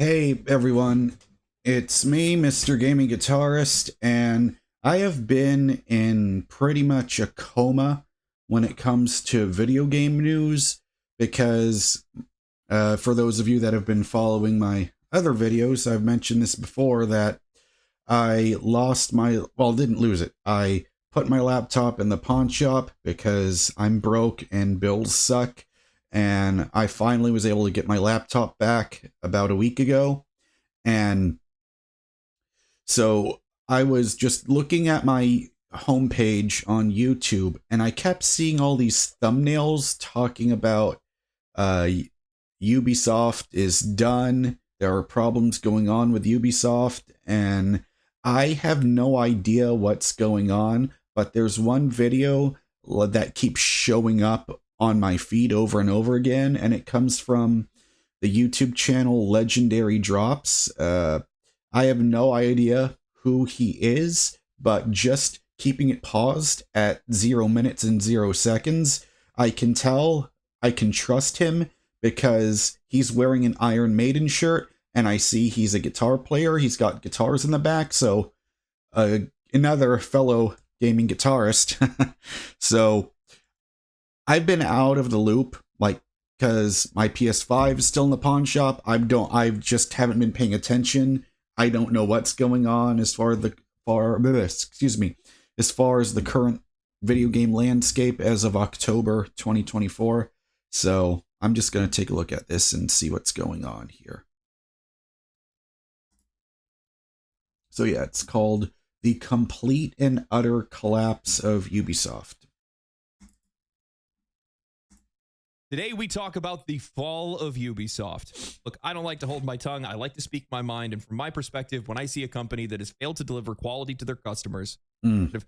Hey everyone, it's me, Mr. Gaming Guitarist, and I have been in pretty much a coma when it comes to video game news because, for those of you that have been following my other videos, I've mentioned this before that I lost my, well, didn't lose it. I put my laptop in the pawn shop because I'm broke and bills suck, and I finally was able to get my laptop back about a week ago. And so I was just looking at my homepage on YouTube, and I kept seeing all these thumbnails talking about uh, Ubisoft is done. There are problems going on with Ubisoft, and I have no idea what's going on, but there's one video that keeps showing up on my feed over and over again, and it comes from the YouTube channel Legendary Drops. I have no idea who he is, but just keeping it paused at 0 minutes and 0 seconds, I can tell I can trust him because he's wearing an Iron Maiden shirt, and I see he's a guitar player. He's got guitars in the back, so another fellow gaming guitarist. So I've been out of the loop, like, because my PS5 is still in the pawn shop. I just haven't been paying attention. I don't know what's going on as far as as far as the current video game landscape as of October 2024. So I'm just going to take a look at this and see what's going on here. So yeah, it's called The Complete and Utter Collapse of Ubisoft. Today, we talk about the fall of Ubisoft. Look, I don't like to hold my tongue. I like to speak my mind. And from my perspective, when I see a company that has failed to deliver quality to their customers, that have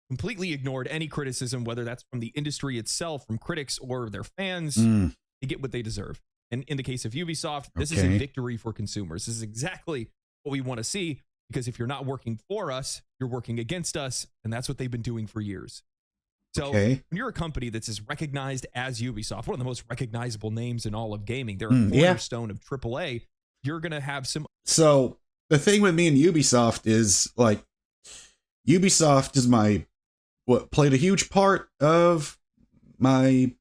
completely ignored any criticism, whether that's from the industry itself, from critics, or their fans, they get what they deserve. And in the case of Ubisoft, this is a victory for consumers. This is exactly what we want to see, because if you're not working for us, you're working against us. And that's what they've been doing for years. So when you're a company that's as recognized as Ubisoft, one of the most recognizable names in all of gaming, they're a cornerstone of AAA, you're going to have some... So the thing with me and Ubisoft is, like, Ubisoft is played a huge part of my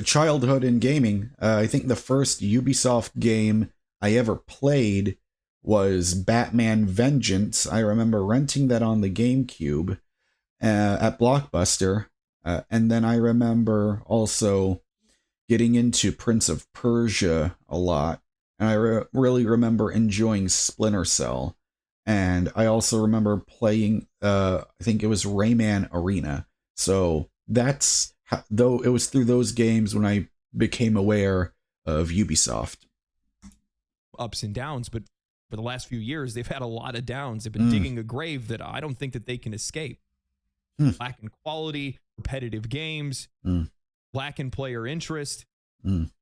childhood in gaming. I think the first Ubisoft game I ever played was Batman Vengeance. I remember renting that on the GameCube at Blockbuster, and then I remember also getting into Prince of Persia a lot, and I really remember enjoying Splinter Cell, and I also remember playing I think it was Rayman Arena. So that's though it was through those games when I became aware of Ubisoft. Ups and downs, but for the last few years they've had a lot of downs. They've been digging a grave that I don't think that they can escape. Lack in quality, repetitive games, lack in player interest,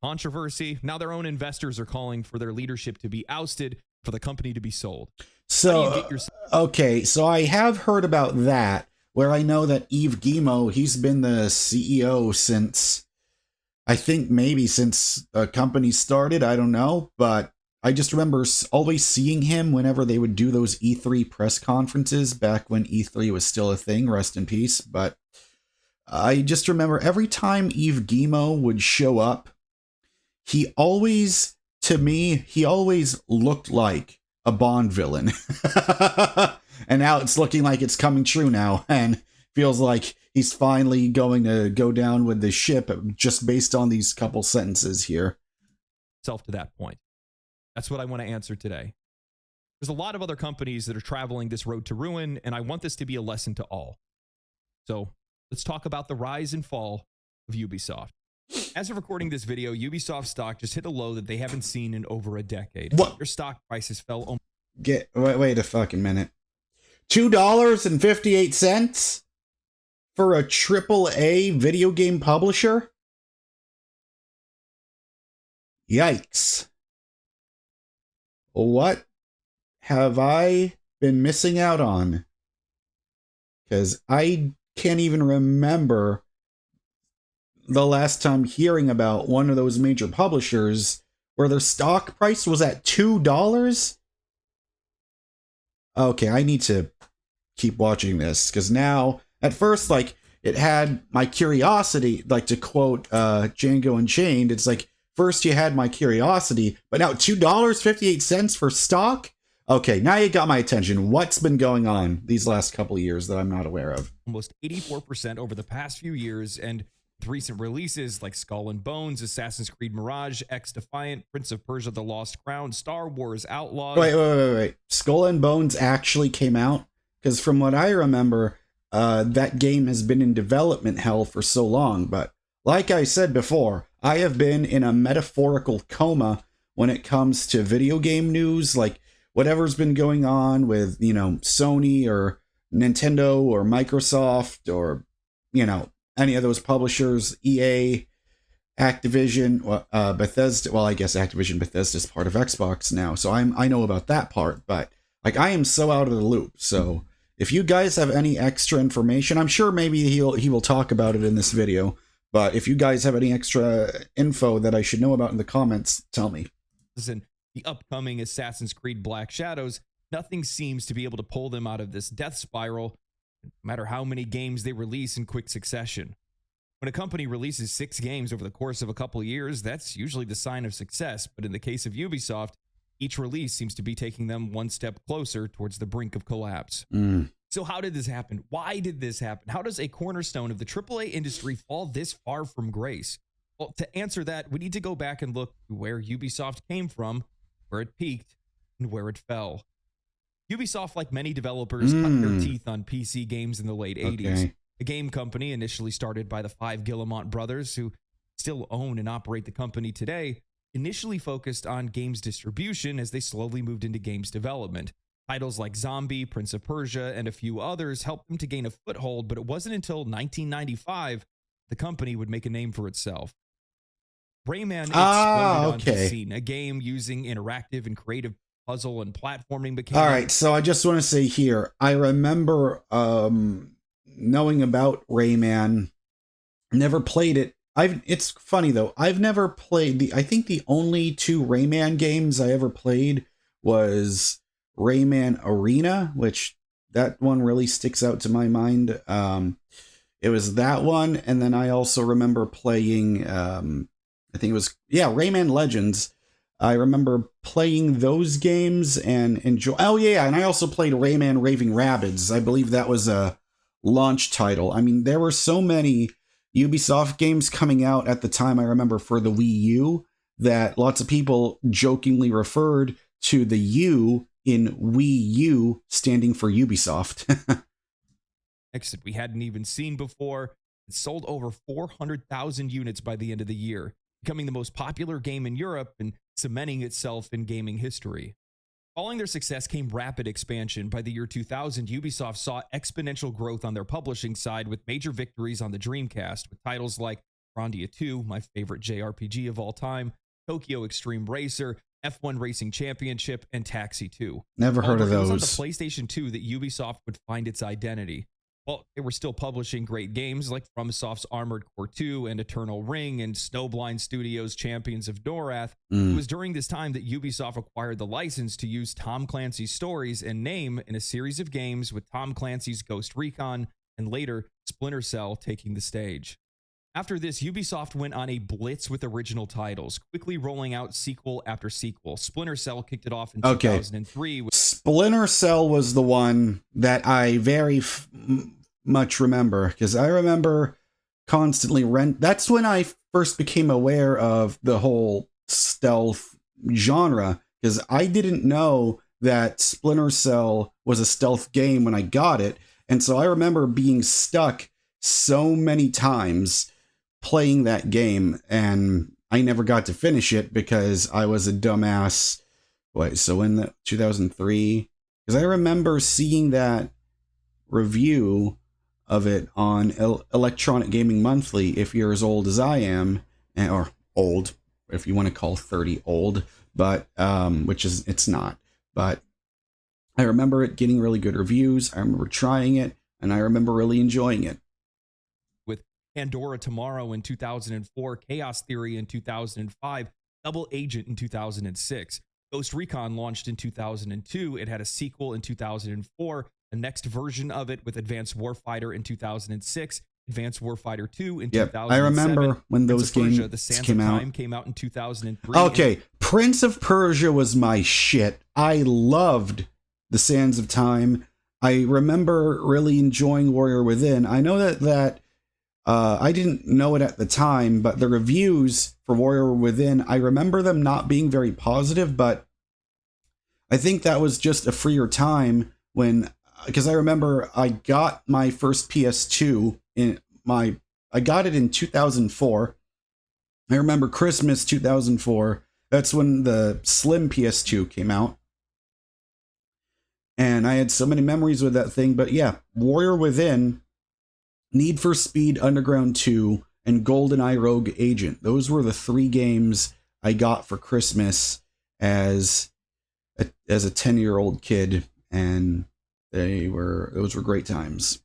controversy. Now their own investors are calling for their leadership to be ousted, for the company to be sold. So, okay, so I have heard about that, where I know that Yves Guillemot, he's been the CEO since, I think maybe since the company started, I don't know, but I just remember always seeing him whenever they would do those E3 press conferences back when E3 was still a thing, rest in peace. But I just remember every time Yves Guillemot would show up, he always looked like a Bond villain. And now it's looking like it's coming true now, and feels like he's finally going to go down with the ship just based on these couple sentences here. To that point. That's what I want to answer today. There's a lot of other companies that are traveling this road to ruin, and I want this to be a lesson to all. So let's talk about the rise and fall of Ubisoft. As of recording this video, Ubisoft stock just hit a low that they haven't seen in over a decade. What? Their stock prices fell... Wait a fucking minute. $2.58 for a AAA video game publisher? Yikes. What have I been missing out on? Because I can't even remember the last time hearing about one of those major publishers where their stock price was at $2. Okay, I need to keep watching this, because now, at first, like, it had my curiosity, like, to quote Django Unchained, it's like, first you had my curiosity, but now $2.58 for stock? Okay, now you got my attention. What's been going on these last couple of years that I'm not aware of? Almost 84% over the past few years, and with recent releases like Skull and Bones, Assassin's Creed Mirage, X Defiant, Prince of Persia: The Lost Crown, Star Wars Outlaws. Wait. Skull and Bones actually came out? Because from what I remember, that game has been in development hell for so long. But like I said before, I have been in a metaphorical coma when it comes to video game news. Like, whatever's been going on with, Sony or Nintendo or Microsoft or, any of those publishers, EA, Activision, Bethesda. Well, I guess Activision Bethesda is part of Xbox now, so I know about that part. But like, I am so out of the loop. So if you guys have any extra information, I'm sure maybe he will talk about it in this video. But if you guys have any extra info that I should know about in the comments, tell me. And the upcoming Assassin's Creed Black Shadows, nothing seems to be able to pull them out of this death spiral, no matter how many games they release in quick succession. When a company releases 6 games over the course of a couple of years, that's usually the sign of success. But in the case of Ubisoft, each release seems to be taking them one step closer towards the brink of collapse. So how did this happen? Why did this happen? How does a cornerstone of the AAA industry fall this far from grace? Well, to answer that, we need to go back and look where Ubisoft came from, where it peaked, and where it fell. Ubisoft, like many developers, cut their teeth on PC games in the late 80s. A game company initially started by the 5 Guillemot brothers, who still own and operate the company today, initially focused on games distribution as they slowly moved into games development. Titles like Zombie, Prince of Persia, and a few others helped them to gain a foothold, but it wasn't until 1995 the company would make a name for itself. Rayman exploded onto the scene, a game using interactive and creative puzzle and platforming mechanics. All right, so I just want to say here, I remember knowing about Rayman, never played it. It's funny though, I've never played I think the only 2 Rayman games I ever played was Rayman Arena, which that one really sticks out to my mind. It was that one, and then I also remember playing I think it was Rayman Legends. I remember playing those games and enjoy. Oh yeah, and I also played Rayman Raving Rabbids. I believe that was a launch title. I mean, there were so many Ubisoft games coming out at the time, I remember, for the Wii U, that lots of people jokingly referred to the U in Wii U standing for Ubisoft. That we hadn't even seen before. It sold over 400,000 units by the end of the year, becoming the most popular game in Europe and cementing itself in gaming history. Following their success came rapid expansion. By the year 2000, Ubisoft saw exponential growth on their publishing side, with major victories on the Dreamcast, with titles like Grandia 2, my favorite JRPG of all time, Tokyo Extreme Racer, F1 Racing Championship, and Taxi 2. Never heard of those. It was on the PlayStation 2 that Ubisoft would find its identity. Well, they were still publishing great games like FromSoft's Armored Core 2 and Eternal Ring, and Snowblind Studios' Champions of Norath. It was during this time that Ubisoft acquired the license to use Tom Clancy's stories and name in a series of games, with Tom Clancy's Ghost Recon and later Splinter Cell taking the stage. After this, Ubisoft went on a blitz with original titles, quickly rolling out sequel after sequel. Splinter Cell kicked it off in 2003. Splinter Cell was the one that I very much remember, because I remember constantly that's when I first became aware of the whole stealth genre, because I didn't know that Splinter Cell was a stealth game when I got it. And so I remember being stuck so many times playing that game, and I never got to finish it because I was a dumbass. So in the 2003, because I remember seeing that review of it on Electronic Gaming Monthly, if you're as old as I am, or old, if you want to call 30 old, but which is, it's not. But I remember it getting really good reviews. I remember trying it, and I remember really enjoying it. With Pandora Tomorrow in 2004, Chaos Theory in 2005, Double Agent in 2006. Ghost Recon launched in 2002. It had a sequel in 2004, the next version of it with Advanced Warfighter in 2006, Advanced Warfighter 2 in 2007. I remember when those games The Sands came of out. Time came out in 2003. Okay, Prince of Persia was my shit. I loved The Sands of Time. I remember really enjoying Warrior Within. I know that I didn't know it at the time, but the reviews for Warrior Within, I remember them not being very positive, but I think that was just a freer time because I remember I got my first PS2 I got it in 2004. I remember Christmas 2004. That's when the slim PS2 came out. And I had so many memories with that thing, but yeah, Warrior Within, Need for Speed Underground 2, and GoldenEye Rogue Agent. Those were the 3 games I got for Christmas as a 10-year-old kid, and those were great times.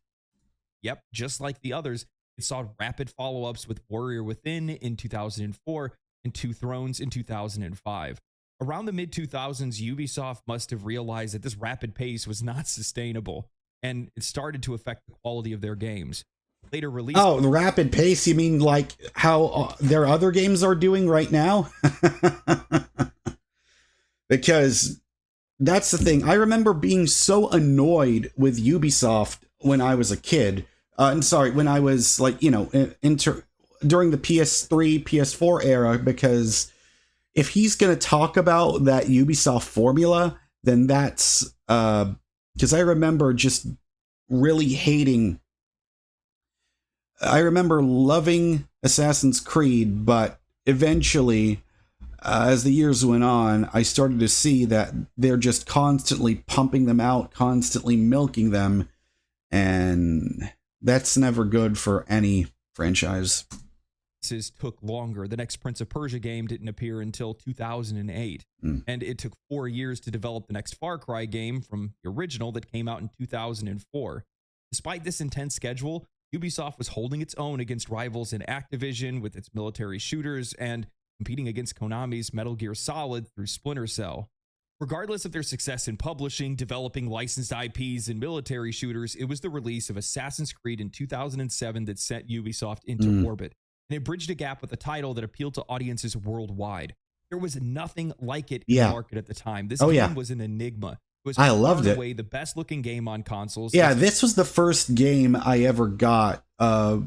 Yep, just like the others, it saw rapid follow-ups with Warrior Within in 2004 and Two Thrones in 2005. Around the mid-2000s, Ubisoft must have realized that this rapid pace was not sustainable, and it started to affect the quality of their games. Later release. Oh, the rapid pace? You mean like how their other games are doing right now? Because that's the thing. I remember being so annoyed with Ubisoft when I was a kid. When I was like, during the PS3, PS4 era, because if he's going to talk about that Ubisoft formula, then that's because I remember just really hating. I remember loving Assassin's Creed, but eventually, as the years went on, I started to see that they're just constantly pumping them out, constantly milking them, and that's never good for any franchise. Took longer. The next Prince of Persia game didn't appear until 2008, and it took 4 years to develop the next Far Cry game from the original that came out in 2004. Despite this intense schedule, Ubisoft was holding its own against rivals in Activision with its military shooters and competing against Konami's Metal Gear Solid through Splinter Cell. Regardless of their success in publishing, developing licensed IPs and military shooters, it was the release of Assassin's Creed in 2007 that set Ubisoft into orbit, and it bridged a gap with a title that appealed to audiences worldwide. There was nothing like it in the market at the time. This game was an enigma. I loved it. The best looking game on consoles. Yeah, this was the first game I ever got. I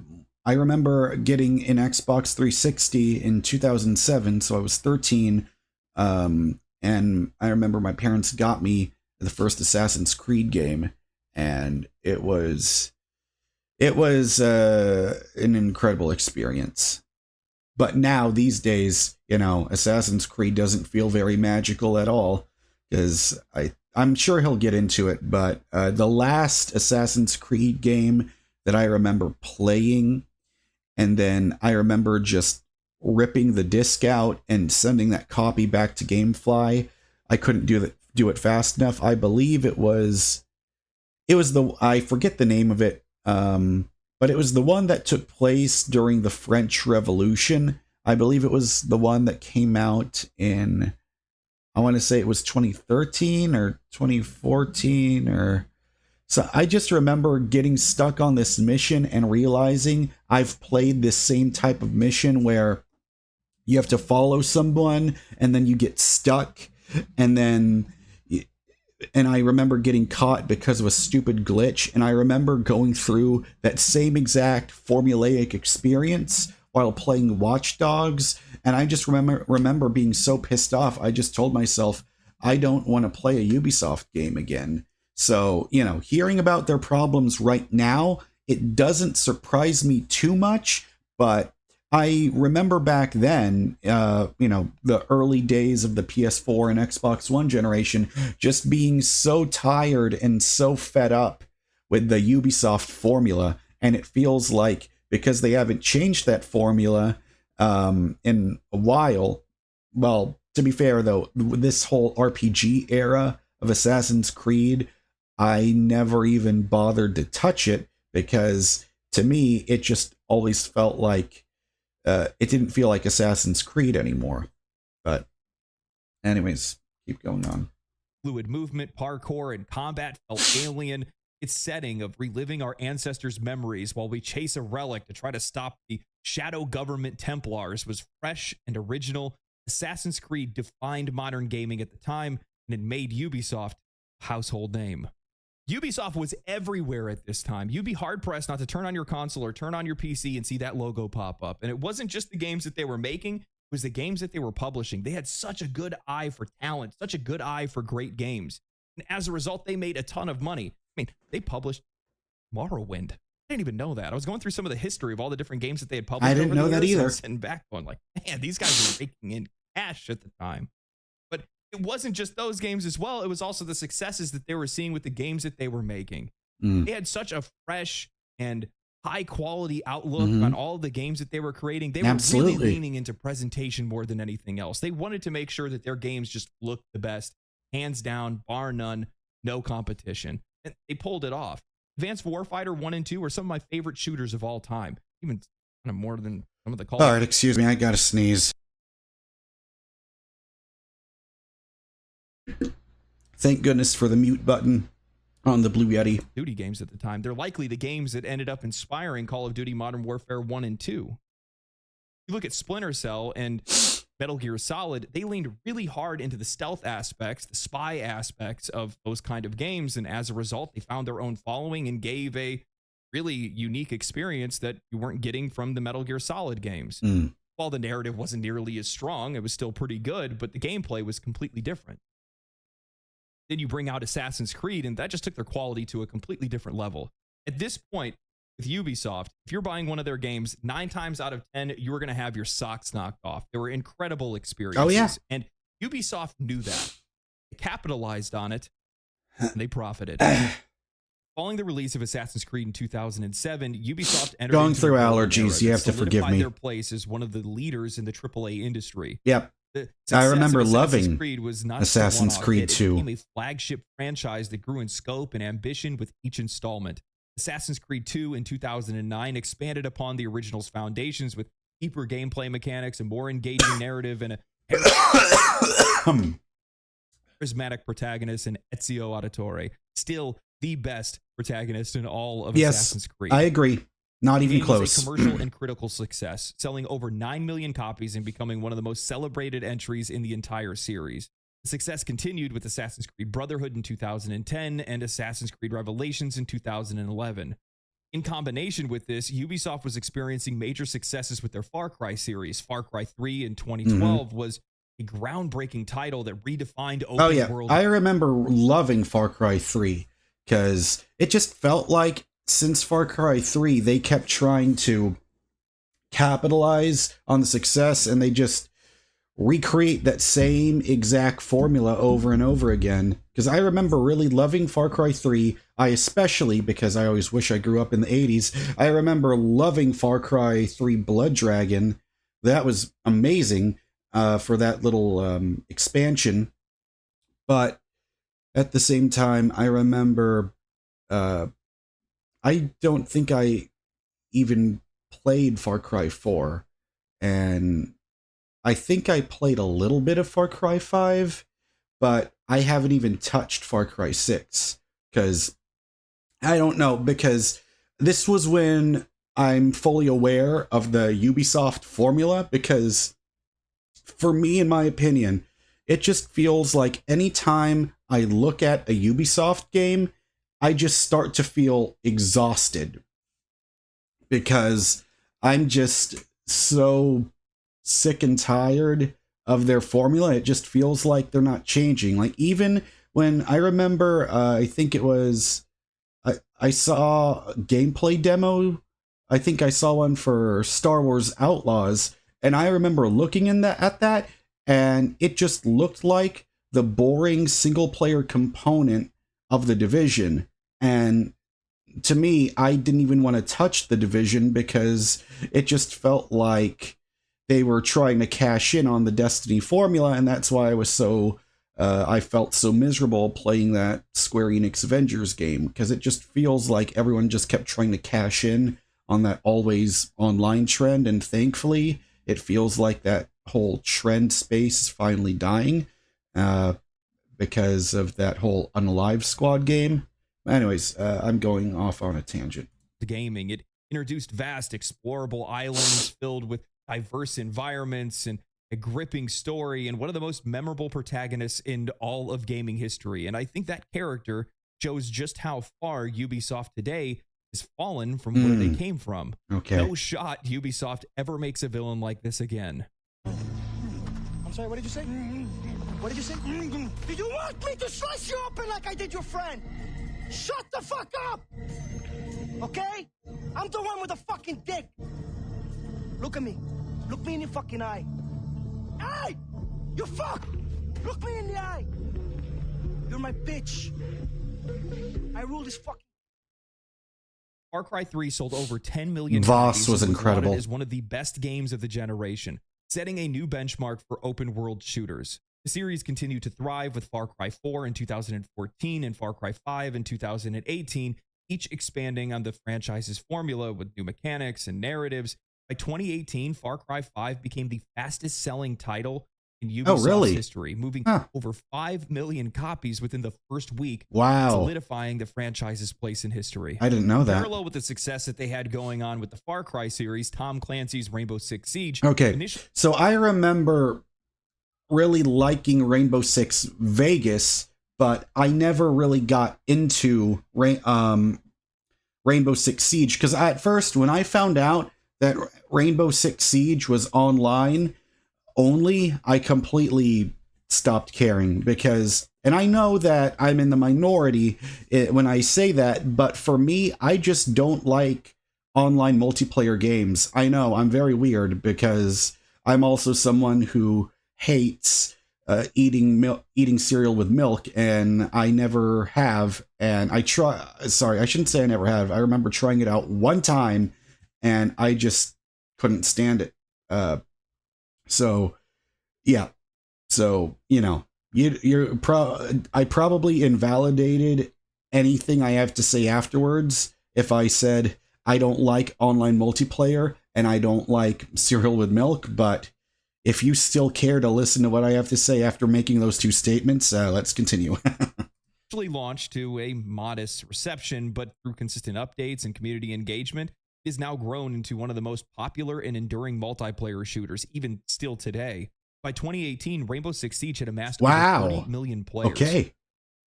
remember getting an Xbox 360 in 2007, so I was 13. And I remember my parents got me the first Assassin's Creed game, and it was an incredible experience. But now, these days, Assassin's Creed doesn't feel very magical at all, because I'm sure he'll get into it, but the last Assassin's Creed game that I remember playing, and then I remember just ripping the disc out and sending that copy back to GameFly. I couldn't do it fast enough. I believe it was I forget the name of it, but it was the one that took place during the French Revolution. I believe it was the one that came out in, I want to say it was 2013 or 2014 or so. I just remember getting stuck on this mission and realizing I've played this same type of mission where you have to follow someone and then you get stuck, and I remember getting caught because of a stupid glitch, and I remember going through that same exact formulaic experience while playing Watch Dogs, and I just remember being so pissed off, I just told myself, I don't want to play a Ubisoft game again. So, hearing about their problems right now, it doesn't surprise me too much, but I remember back then, the early days of the PS4 and Xbox One generation, just being so tired and so fed up with the Ubisoft formula, and it feels like, because they haven't changed that formula in a while. Well, to be fair, though, this whole RPG era of Assassin's Creed, I never even bothered to touch it, because to me, it just always felt like it didn't feel like Assassin's Creed anymore. Anyways, keep going on. Fluid movement, parkour, and combat felt alien. Its setting of reliving our ancestors' memories while we chase a relic to try to stop the shadow government Templars was fresh and original. Assassin's Creed defined modern gaming at the time, and it made Ubisoft a household name. Ubisoft was everywhere at this time. You'd be hard-pressed not to turn on your console or turn on your PC and see that logo pop up. And it wasn't just the games that they were making, it was the games that they were publishing. They had such a good eye for talent, such a good eye for great games. And as a result, they made a ton of money. I mean, they published Morrowind. I didn't even know that. I was going through some of the history of all the different games that they had published. I didn't know that either. And back going like, man, these guys were making in cash at the time. But it wasn't just those games as well. It was also the successes that they were seeing with the games that they were making. They had such a fresh and high quality outlook on all the games that they were creating. They were really leaning into presentation more than anything else. They wanted to make sure that their games just looked the best, hands down, bar none, no competition. And they pulled it off. Advanced Warfighter 1 and 2 are some of my favorite shooters of all time, even kind of more than some of the Call. All right, excuse me, I gotta sneeze. Thank goodness for the mute button on the Blue Yeti. Duty games at the time. They're likely the games that ended up inspiring Call of Duty Modern Warfare 1 and 2. You look at Splinter Cell and Metal Gear Solid, they leaned really hard into the stealth aspects, the spy aspects of those kind of games, and as a result, they found their own following and gave a really unique experience that you weren't getting from the Metal Gear Solid games. While the narrative wasn't nearly as strong, it was still pretty good, but the gameplay was completely different. Then you bring out Assassin's Creed, and that just took their quality to a completely different level. At this point, with Ubisoft, if you're buying one of their games, 9 times out of 10, you were going to have your socks knocked off. They were incredible experiences. Oh, yeah. And Ubisoft knew that. They capitalized on it, and they profited. Following the release of Assassin's Creed in 2007, Ubisoft entered Going into through a allergies, you have to forgive me. Their place as one of the leaders in the AAA industry. Yep. I remember loving Assassin's Creed 2. It became a flagship franchise that grew in scope and ambition with each installment. Assassin's Creed 2 in 2009 expanded upon the original's foundations with deeper gameplay mechanics, a more engaging narrative, and a charismatic protagonist in Ezio Auditore. Still the best protagonist in all of Assassin's Creed. I agree. Not even close. Was a commercial and critical success, selling over 9 million copies and becoming one of the most celebrated entries in the entire series. The success continued with Assassin's Creed Brotherhood in 2010 and Assassin's Creed Revelations in 2011. In combination with this, Ubisoft was experiencing major successes with their Far Cry series. Far Cry 3 in 2012 was a groundbreaking title that redefined open world. I remember loving Far Cry 3 because it just felt like since Far Cry 3, they kept trying to capitalize on the success, and they just recreate that same exact formula over and over again. Because I remember really loving Far Cry 3. I especially, because I always wish I grew up in the 80s, I remember loving Far Cry 3 Blood Dragon. That was amazing for that little expansion. But at the same time, I remember I don't think I even played Far Cry 4, and I think I played a little bit of Far Cry 5, but I haven't even touched Far Cry 6, because I don't know, because this was when I'm fully aware of the Ubisoft formula, because for me, in my opinion, it just feels like anytime I look at a Ubisoft game, I just start to feel exhausted because I'm just so sick and tired of their formula. It just feels like they're not changing. Like, even when I remember, I think it was, I saw a gameplay demo. I think I saw one for Star Wars Outlaws, and I remember looking at that, and it just looked like the boring single player component of the Division. And to me, I didn't even want to touch the Division because it just felt like they were trying to cash in on the Destiny formula, and that's why I was so I felt so miserable playing that Square Enix Avengers game, because it just feels like everyone just kept trying to cash in on that always online trend, and thankfully it feels like that whole trend space is finally dying. uh, because of that whole Unalive Squad game. Anyways, I'm going off on a tangent. To gaming, it introduced vast, explorable islands filled with diverse environments and a gripping story, and one of the most memorable protagonists in all of gaming history. And I think that character shows just how far Ubisoft today has fallen from where they came from. Okay. No shot Ubisoft ever makes a villain like this again. I'm sorry, what did you say? What did you say? Did you want me to slice you open like I did your friend? Shut the fuck up! Okay? I'm the one with the fucking dick. Look at me. Look me in the fucking eye. Hey! You fuck! Look me in the eye. You're my bitch. I rule this fucking... Far Cry 3 sold over 10 million Voss copies was and incredible. lauded as one of the best games of the generation, setting a new benchmark for open world shooters. The series continued to thrive with Far Cry 4 in 2014 and Far Cry 5 in 2018, each expanding on the franchise's formula with new mechanics and narratives. By 2018, Far Cry 5 became the fastest selling title in Ubisoft's history, moving over 5 million copies within the first week, solidifying the franchise's place in history. I didn't know that. Parallel with the success that they had going on with the Far Cry series, Tom Clancy's Rainbow Six Siege. Okay, so I remember really liking Rainbow Six Vegas, but I never really got into Rainbow Six Siege, because at first, when I found out that Rainbow Six Siege was online only, I completely stopped caring, because, and I know that I'm in the minority when I say that, but for me, I just don't like online multiplayer games. I know I'm very weird, because I'm also someone who hates eating cereal with milk, and I never have. And I shouldn't say I never have. I remember trying it out one time, and I just couldn't stand it. So yeah. So, you know, I probably invalidated anything I have to say afterwards if I said I don't like online multiplayer and I don't like cereal with milk. But if you still care to listen to what I have to say after making those two statements, let's continue. Actually launched to a modest reception, but through consistent updates and community engagement, it has now grown into one of the most popular and enduring multiplayer shooters, even still today. By 2018, Rainbow Six Siege had amassed over 30 million players. Okay.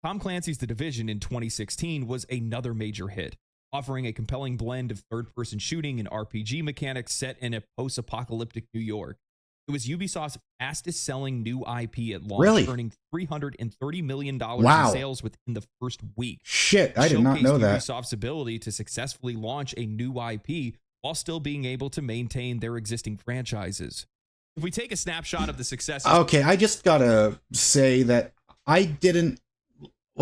Tom Clancy's The Division in 2016 was another major hit, offering a compelling blend of third-person shooting and RPG mechanics set in a post-apocalyptic New York. It was Ubisoft's fastest-selling new IP at launch, earning $330 million in sales within the first week. Shit, I did not know that. Ubisoft's ability to successfully launch a new IP while still being able to maintain their existing franchises. If we take a snapshot of the success... Okay, I just gotta say that I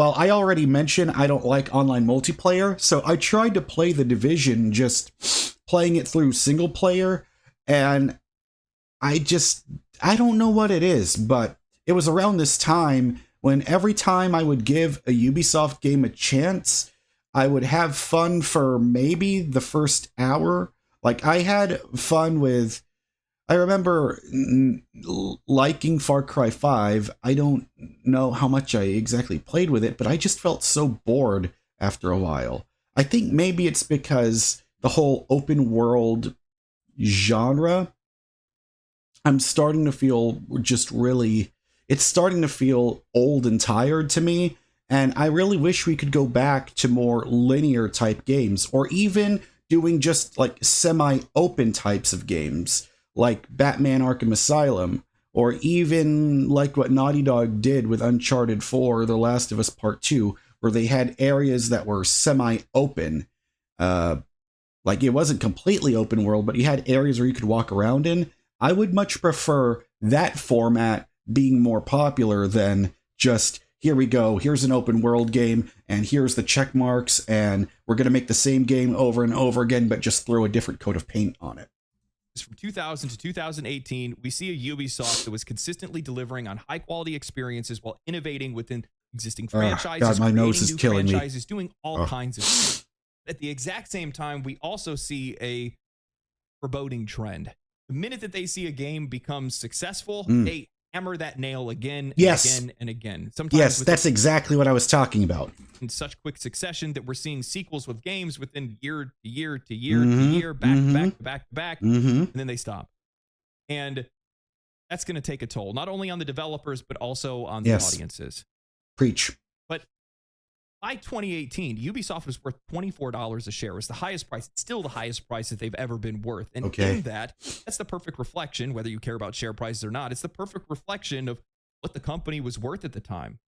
already mentioned I don't like online multiplayer, so I tried to play The Division, just playing it through single player, and I don't know what it is, but it was around this time when every time I would give a Ubisoft game a chance, I would have fun for maybe the first hour. Like, I had fun with... I remember liking Far Cry 5. I don't know how much I exactly played with it, but I just felt so bored after a while. I think maybe it's because the whole open world genre, I'm starting to feel it's starting to feel old and tired to me. And I really wish we could go back to more linear type games, or even doing just like semi-open types of games, like Batman Arkham Asylum, or even like what Naughty Dog did with Uncharted 4 or The Last of Us Part 2, where they had areas that were semi-open. Like, it wasn't completely open world, but you had areas where you could walk around in. I would much prefer that format being more popular than just, here we go, here's an open world game, and here's the check marks, and we're going to make the same game over and over again, but just throw a different coat of paint on it. From 2000 to 2018, we see a Ubisoft that was consistently delivering on high-quality experiences while innovating within existing franchises, God, my nose is killing me. Doing all kinds of stuff. At the exact same time, we also see a foreboding trend. The minute that they see a game become successful, they hammer that nail again and Yes. again and again. Sometimes Yes, that's exactly what I was talking about. in such quick succession that we're seeing sequels with games within year to year to year to year, back to back to back to back, and then they stop. And that's going to take a toll, not only on the developers, but also on the audiences. Preach. But by 2018, Ubisoft was worth $24 a share. It was the highest price. It's still the highest price that they've ever been worth. And in that's the perfect reflection, whether you care about share prices or not. It's the perfect reflection of what the company was worth at the time.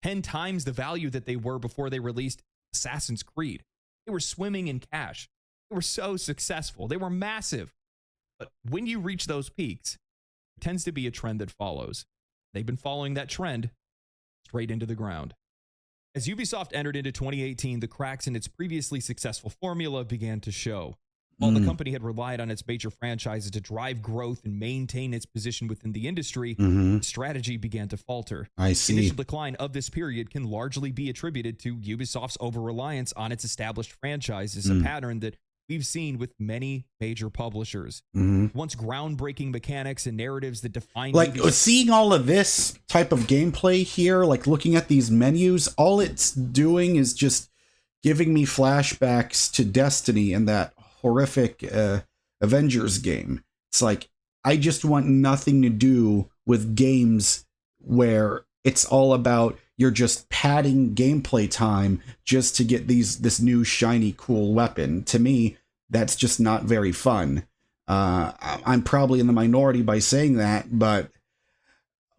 10 times the value that they were before they released Assassin's Creed. They were swimming in cash. They were so successful. They were massive. But when you reach those peaks, there tends to be a trend that follows. They've been following that trend straight into the ground. As Ubisoft entered into 2018, the cracks in its previously successful formula began to show. While the company had relied on its major franchises to drive growth and maintain its position within the industry, the strategy began to falter. I see. The initial decline of this period can largely be attributed to Ubisoft's over-reliance on its established franchises, a pattern that we've seen with many major publishers. Once groundbreaking mechanics and narratives that define seeing all of this type of gameplay here, like looking at these menus, all it's doing is just giving me flashbacks to Destiny and that horrific Avengers game. It's like, I just want nothing to do with games where it's all about you're just padding gameplay time just to get this new shiny cool weapon. To me, that's just not very fun. I'm probably in the minority by saying that, but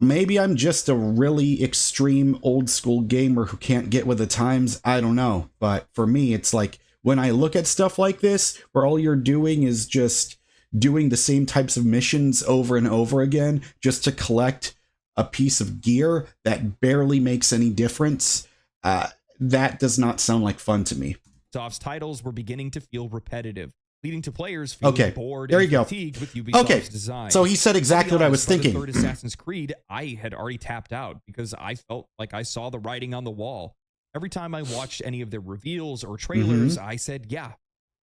maybe I'm just a really extreme old school gamer who can't get with the times. I don't know. But for me, it's like, when I look at stuff like this, where all you're doing is just doing the same types of missions over and over again, just to collect a piece of gear that barely makes any difference, that does not sound like fun to me. Ubisoft's titles were beginning to feel repetitive, leading to players feeling bored and fatigued with Ubisoft's design. So he said exactly what I was thinking. The third Assassin's Creed, I had already tapped out because I felt like I saw the writing on the wall. Every time I watched any of their reveals or trailers, I said, yeah,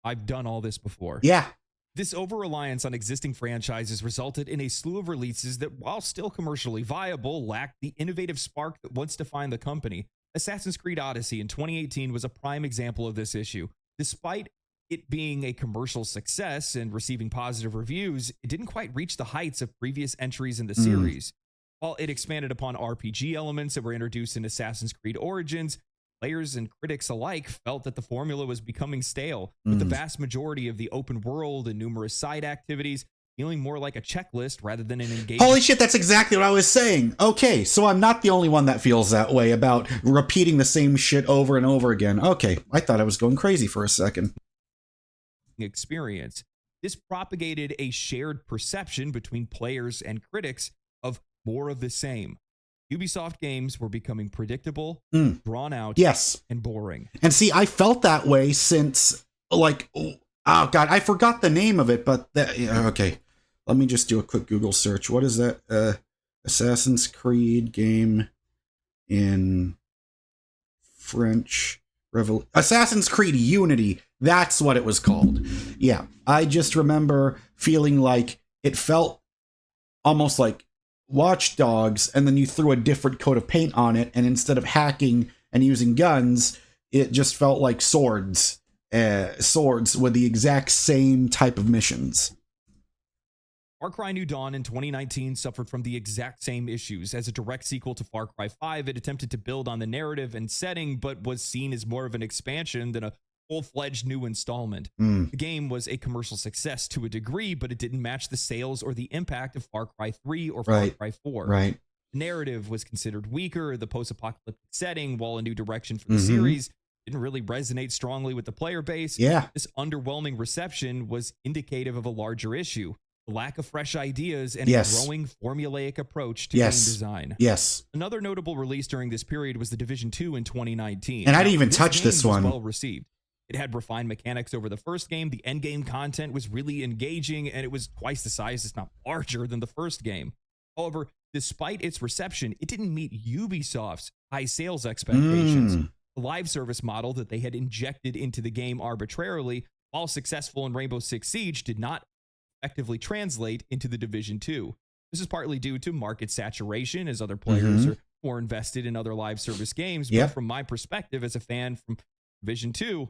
I've done all this before. Yeah. This over-reliance on existing franchises resulted in a slew of releases that, while still commercially viable, lacked the innovative spark that once defined the company. Assassin's Creed Odyssey in 2018 was a prime example of this issue. Despite it being a commercial success and receiving positive reviews, it didn't quite reach the heights of previous entries in the series. While it expanded upon RPG elements that were introduced in Assassin's Creed Origins, players and critics alike felt that the formula was becoming stale, with the vast majority of the open world and numerous side activities feeling more like a checklist rather than an engagement. Holy shit, that's exactly what I was saying. Okay, so I'm not the only one that feels that way about repeating the same shit over and over again. Okay, I thought I was going crazy for a second. Experience. This propagated a shared perception between players and critics of more of the same. Ubisoft games were becoming predictable, drawn out, and boring. And see, I felt that way since, like, oh god, I forgot the name of it, but okay. Let me just do a quick Google search. What is that? Assassin's Creed game in French Revolution. Assassin's Creed Unity. That's what it was called. Yeah, I just remember feeling like it felt almost like Watch Dogs, and then you threw a different coat of paint on it, and instead of hacking and using guns, it just felt like swords with the exact same type of missions. Far Cry New Dawn in 2019 suffered from the exact same issues. As a direct sequel to Far Cry 5, it attempted to build on the narrative and setting, but was seen as more of an expansion than a full-fledged new installment. The game was a commercial success to a degree, but it didn't match the sales or the impact of Far Cry 3 or Far Cry 4. Right. The narrative was considered weaker. The post-apocalyptic setting, while a new direction for the series, didn't really resonate strongly with the player base. Yeah. This underwhelming reception was indicative of a larger issue: the lack of fresh ideas and a growing formulaic approach to game design. Another notable release during this period was The Division 2 in 2019. And I didn't even touch this one. Well received. It had refined mechanics over the first game. The end game content was really engaging, and it was twice the size, if not larger, than the first game. However, despite its reception, it didn't meet Ubisoft's high sales expectations. The live service model that they had injected into the game arbitrarily, while successful in Rainbow Six Siege, did not effectively translate into The Division 2. This is partly due to market saturation as other players are more invested in other live service games. But from my perspective as a fan from Division 2,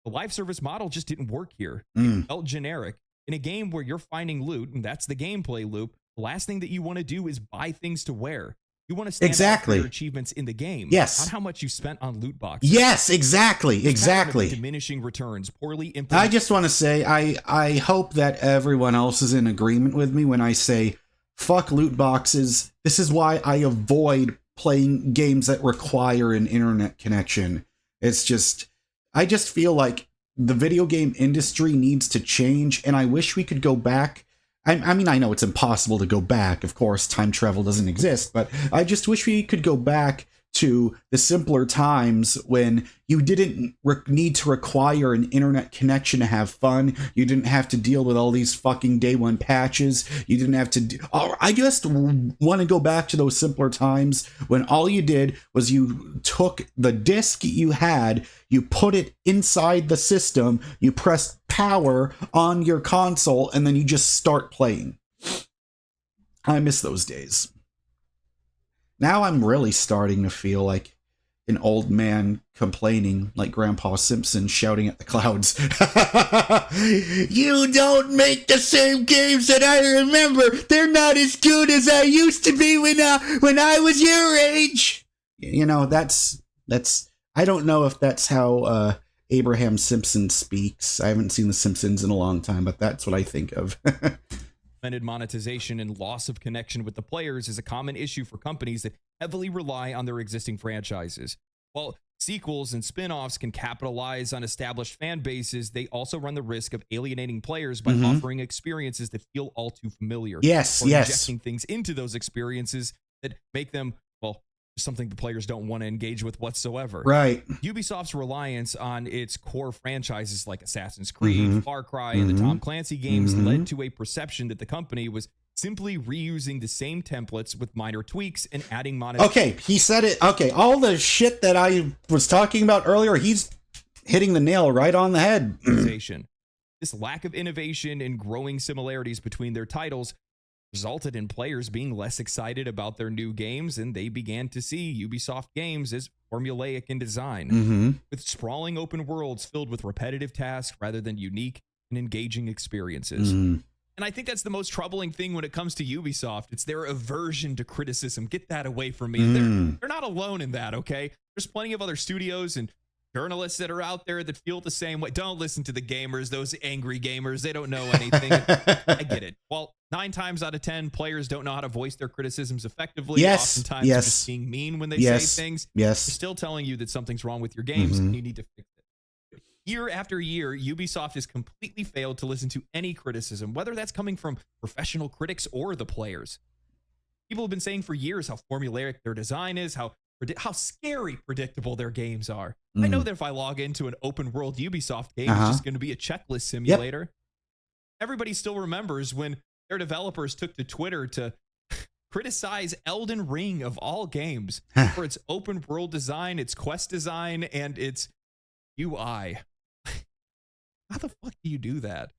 the live service model just didn't work here. It felt generic. In a game where you're finding loot, and that's the gameplay loop, the last thing that you want to do is buy things to wear. You want to stand out for your achievements in the game. Yes. Not how much you spent on loot boxes. Yes, exactly. Kind of diminishing returns, poorly implemented. I just want to say, I hope that everyone else is in agreement with me when I say, fuck loot boxes. This is why I avoid playing games that require an internet connection. It's just, I just feel like the video game industry needs to change, and I wish we could go back. I mean, I know it's impossible to go back. Of course, time travel doesn't exist, but I just wish we could go back to the simpler times when you didn't need to require an internet connection to have fun. You didn't have to deal with all these fucking day one patches. You didn't have to I just want to go back to those simpler times when all you did was you took the disc you had, you put it inside the system, you pressed power on your console, and then you just start playing. I miss those days. Now I'm really starting to feel like an old man complaining, like Grandpa Simpson shouting at the clouds. You don't make the same games that I remember. They're not as good as I used to be when I was your age. You know, that's. I don't know if that's how Abraham Simpson speaks. I haven't seen The Simpsons in a long time, but that's what I think of. Monetization and loss of connection with the players is a common issue for companies that heavily rely on their existing franchises. While sequels and spin-offs can capitalize on established fan bases, they also run the risk of alienating players by offering experiences that feel all too familiar. Yes, or injecting things into those experiences that make them, well, something the players don't want to engage with whatsoever. Right. Ubisoft's reliance on its core franchises like Assassin's Creed, Far Cry, and the Tom Clancy games led to a perception that the company was simply reusing the same templates with minor tweaks and adding monetization. Okay, he said it. Okay, all the shit that I was talking about earlier, he's hitting the nail right on the head. This lack of innovation and growing similarities between their titles resulted in players being less excited about their new games, and they began to see Ubisoft games as formulaic in design, with sprawling open worlds filled with repetitive tasks rather than unique and engaging experiences. And I think that's the most troubling thing when it comes to Ubisoft. It's their aversion to criticism. Get that away from me. They're not alone in that, okay? There's plenty of other studios and journalists that are out there that feel the same way. Don't listen to the gamers, those angry gamers. They don't know anything. I get it. Well, 9 times out of 10, players don't know how to voice their criticisms effectively. Oftentimes they're just being mean when they say things. They're still telling you that something's wrong with your games and you need to fix it. Year after year, Ubisoft has completely failed to listen to any criticism, whether that's coming from professional critics or the players. People have been saying for years how formulaic their design is, how scary predictable their games are. I know that if I log into an open world Ubisoft game, it's just going to be a checklist simulator. Everybody still remembers when their developers took to Twitter to criticize Elden Ring of all games for its open world design, its quest design, and its UI. How the fuck do you do that?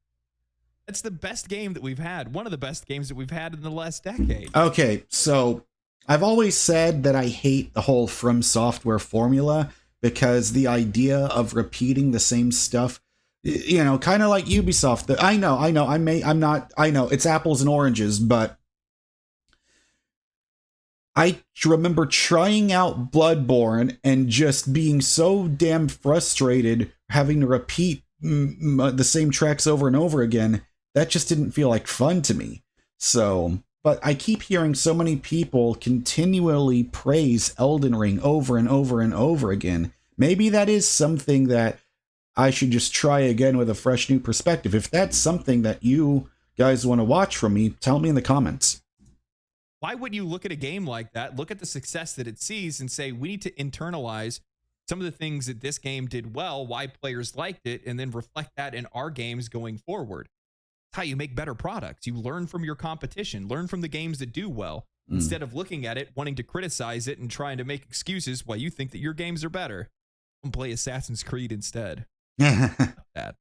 It's the best game that we've had. One of the best games that we've had in the last decade. Okay, so I've always said that I hate the whole From Software formula because the idea of repeating the same stuff, you know, kind of like Ubisoft. I know it's apples and oranges, but I remember trying out Bloodborne and just being so damn frustrated having to repeat the same tracks over and over again. That just didn't feel like fun to me. So, but I keep hearing so many people continually praise Elden Ring over and over and over again. Maybe that is something that I should just try again with a fresh new perspective. If that's something that you guys want to watch from me, tell me in the comments. Why would you look at a game like that, look at the success that it sees, and say, we need to internalize some of the things that this game did well, why players liked it, and then reflect that in our games going forward? It's how you make better products. You learn from your competition, learn from the games that do well, instead of looking at it, wanting to criticize it, and trying to make excuses why you think that your games are better. And play Assassin's Creed instead. That.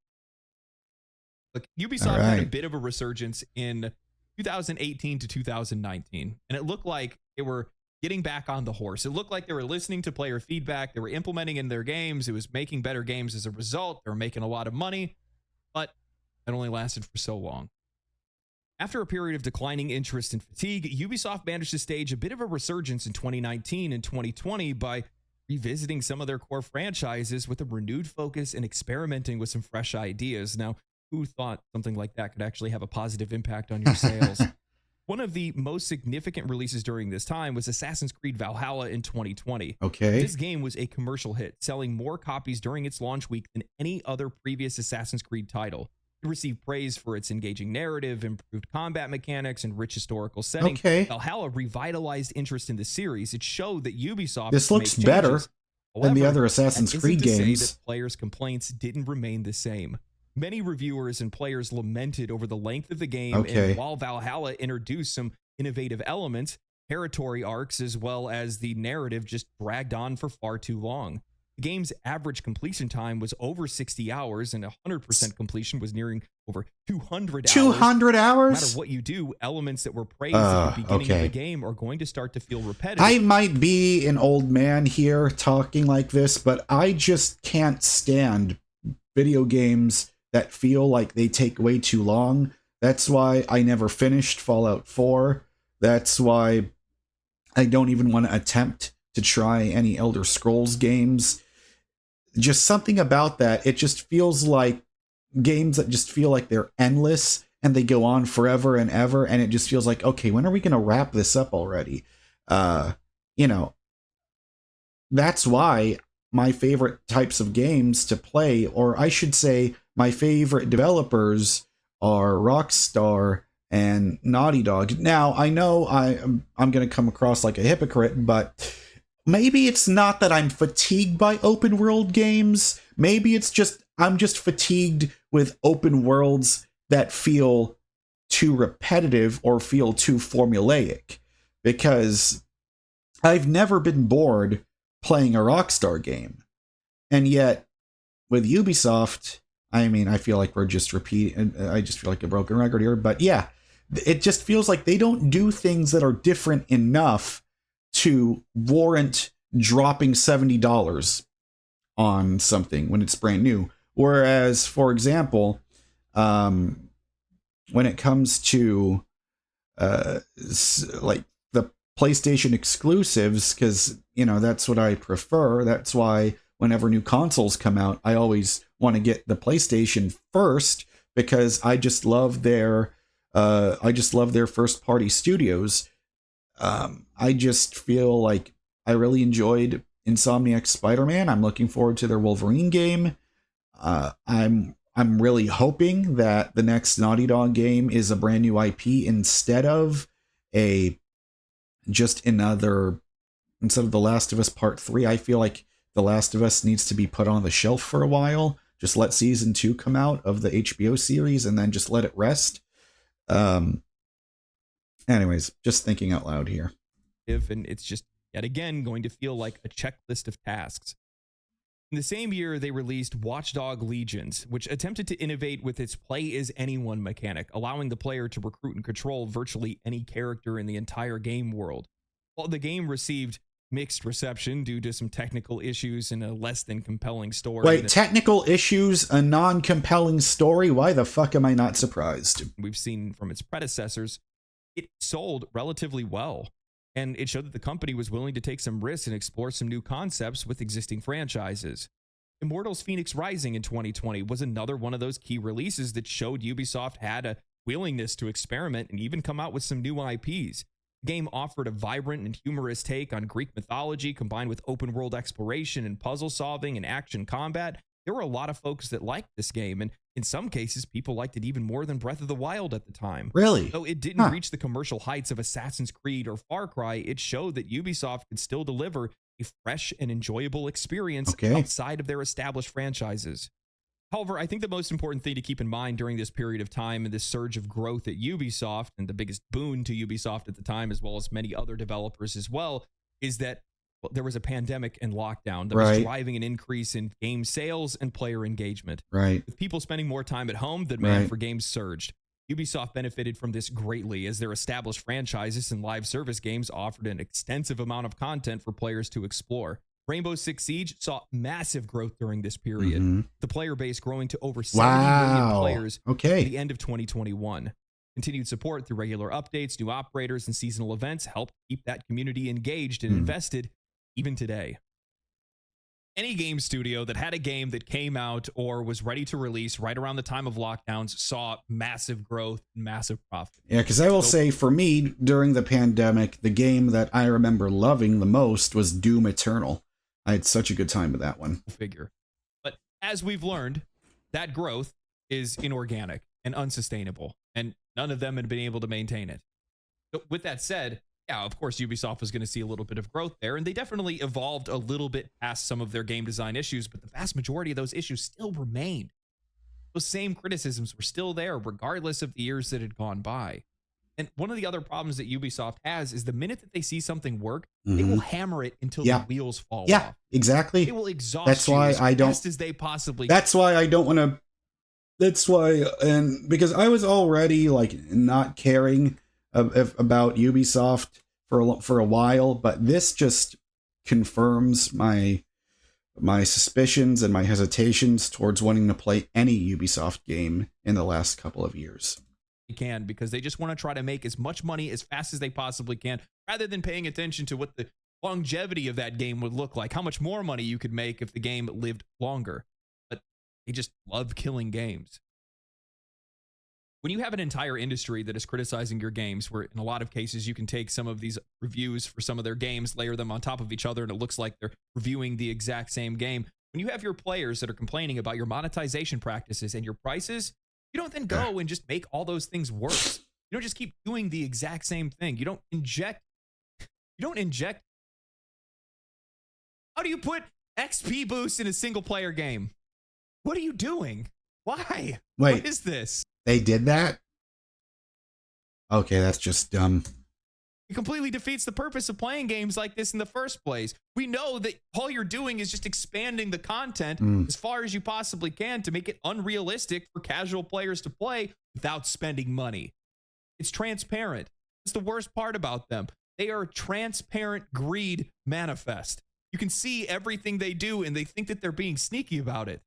Look, Ubisoft had a bit of a resurgence in 2018 to 2019. And it looked like they were getting back on the horse. It looked like they were listening to player feedback. They were implementing in their games. It was making better games as a result. They were making a lot of money, but it only lasted for so long. After a period of declining interest and fatigue, Ubisoft managed to stage a bit of a resurgence in 2019 and 2020 by revisiting some of their core franchises with a renewed focus and experimenting with some fresh ideas. Now, who thought something like that could actually have a positive impact on your sales? One of the most significant releases during this time was Assassin's Creed Valhalla in 2020. Okay. This game was a commercial hit, selling more copies during its launch week than any other previous Assassin's Creed title. It received praise for its engaging narrative, improved combat mechanics, and rich historical setting. Okay. Valhalla revitalized interest in the series. It showed that Ubisoft This looks better than the other Assassin's Creed games. That players' complaints didn't remain the same. Many reviewers and players lamented over the length of the game, and while Valhalla introduced some innovative elements, territory arcs as well as the narrative just dragged on for far too long. The game's average completion time was over 60 hours, and 100% completion was nearing over 200 hours. 200 hours? No matter what you do, elements that were praised at the beginning of the game are going to start to feel repetitive. I might be an old man here talking like this, but I just can't stand video games that feel like they take way too long. That's why I never finished Fallout 4. That's why I don't even want to attempt to try any Elder Scrolls games. Just something about that. It just feels like games that just feel like they're endless and they go on forever and ever. And it just feels like, okay, when are we going to wrap this up already? That's why my favorite types of games to play, or I should say my favorite developers, are Rockstar and Naughty Dog. Now, I know I'm going to come across like a hypocrite, but maybe it's not that I'm fatigued by open world games. Maybe it's just I'm just fatigued with open worlds that feel too repetitive or feel too formulaic, because I've never been bored playing a Rockstar game. And yet with Ubisoft, I mean, I feel like we're just repeating, I just feel like a broken record here, but yeah, it just feels like they don't do things that are different enough to warrant dropping $70 on something when it's brand new. Whereas, for example, when it comes to like the PlayStation exclusives, because, that's what I prefer. That's why whenever new consoles come out, I always want to get the PlayStation first, because I just love their first party studios. I just feel like I really enjoyed Insomniac's Spider-Man. I'm looking forward to their Wolverine game. I'm really hoping that the next Naughty Dog game is a brand new IP instead of The Last of Us Part 3. I feel like The Last of Us needs to be put on the shelf for a while. Just let season 2 come out of the HBO series and then just let it rest. Anyways, just thinking out loud here. And it's just, yet again, going to feel like a checklist of tasks. In the same year, they released Watch Dogs Legions, which attempted to innovate with its play as anyone mechanic, allowing the player to recruit and control virtually any character in the entire game world. While the game received mixed reception due to some technical issues and a less than compelling story. Wait, technical issues, a non-compelling story? Why the fuck am I not surprised? We've seen from its predecessors, it sold relatively well. And it showed that the company was willing to take some risks and explore some new concepts with existing franchises. Immortals Fenyx Rising in 2020 was another one of those key releases that showed Ubisoft had a willingness to experiment and even come out with some new IPs. The game offered a vibrant and humorous take on Greek mythology combined with open world exploration and puzzle solving and action combat. There were a lot of folks that liked this game, and in some cases, people liked it even more than Breath of the Wild at the time. Really? Though it didn't reach the commercial heights of Assassin's Creed or Far Cry, it showed that Ubisoft could still deliver a fresh and enjoyable experience outside of their established franchises. However, I think the most important thing to keep in mind during this period of time and this surge of growth at Ubisoft, and the biggest boon to Ubisoft at the time, as well as many other developers as well, is that there was a pandemic and lockdown that was driving an increase in game sales and player engagement. Right. With people spending more time at home, the demand for games surged. Ubisoft benefited from this greatly as their established franchises and live service games offered an extensive amount of content for players to explore. Rainbow Six Siege saw massive growth during this period, the player base growing to over 70 million players at the end of 2021. Continued support through regular updates, new operators, and seasonal events helped keep that community engaged and invested even today. Any game studio that had a game that came out or was ready to release right around the time of lockdowns saw massive growth and massive profit. Yeah, because I will say for me, during the pandemic, the game that I remember loving the most was Doom Eternal. I had such a good time with that one. Figure. But as we've learned, that growth is inorganic and unsustainable, and none of them had been able to maintain it. So with that said, yeah, of course, Ubisoft was going to see a little bit of growth there, and they definitely evolved a little bit past some of their game design issues, but the vast majority of those issues still remained. Those same criticisms were still there, regardless of the years that had gone by. And one of the other problems that Ubisoft has is the minute that they see something work, they will hammer it until the wheels fall off. Yeah, exactly. They will exhaust that's why I don't, best as they possibly That's why I don't want to. That's why, and because I was already like not caring about Ubisoft for a while, but this just confirms my suspicions and my hesitations towards wanting to play any Ubisoft game in the last couple of years. Can, because they just want to try to make as much money as fast as they possibly can, rather than paying attention to what the longevity of that game would look like, how much more money you could make if the game lived longer. But they just love killing games. When you have an entire industry that is criticizing your games, where in a lot of cases you can take some of these reviews for some of their games, layer them on top of each other, and it looks like they're reviewing the exact same game. When you have your players that are complaining about your monetization practices and your prices, you don't then go and just make all those things worse. You don't just keep doing the exact same thing. You don't inject. How do you put XP boost in a single player game? What are you doing? Why? Wait, what is this? They did that? Okay, that's just dumb. It completely defeats the purpose of playing games like this in the first place. We know that all you're doing is just expanding the content as far as you possibly can to make it unrealistic for casual players to play without spending money. It's transparent. That's the worst part about them. They are a transparent greed manifest. You can see everything they do, and they think that they're being sneaky about it.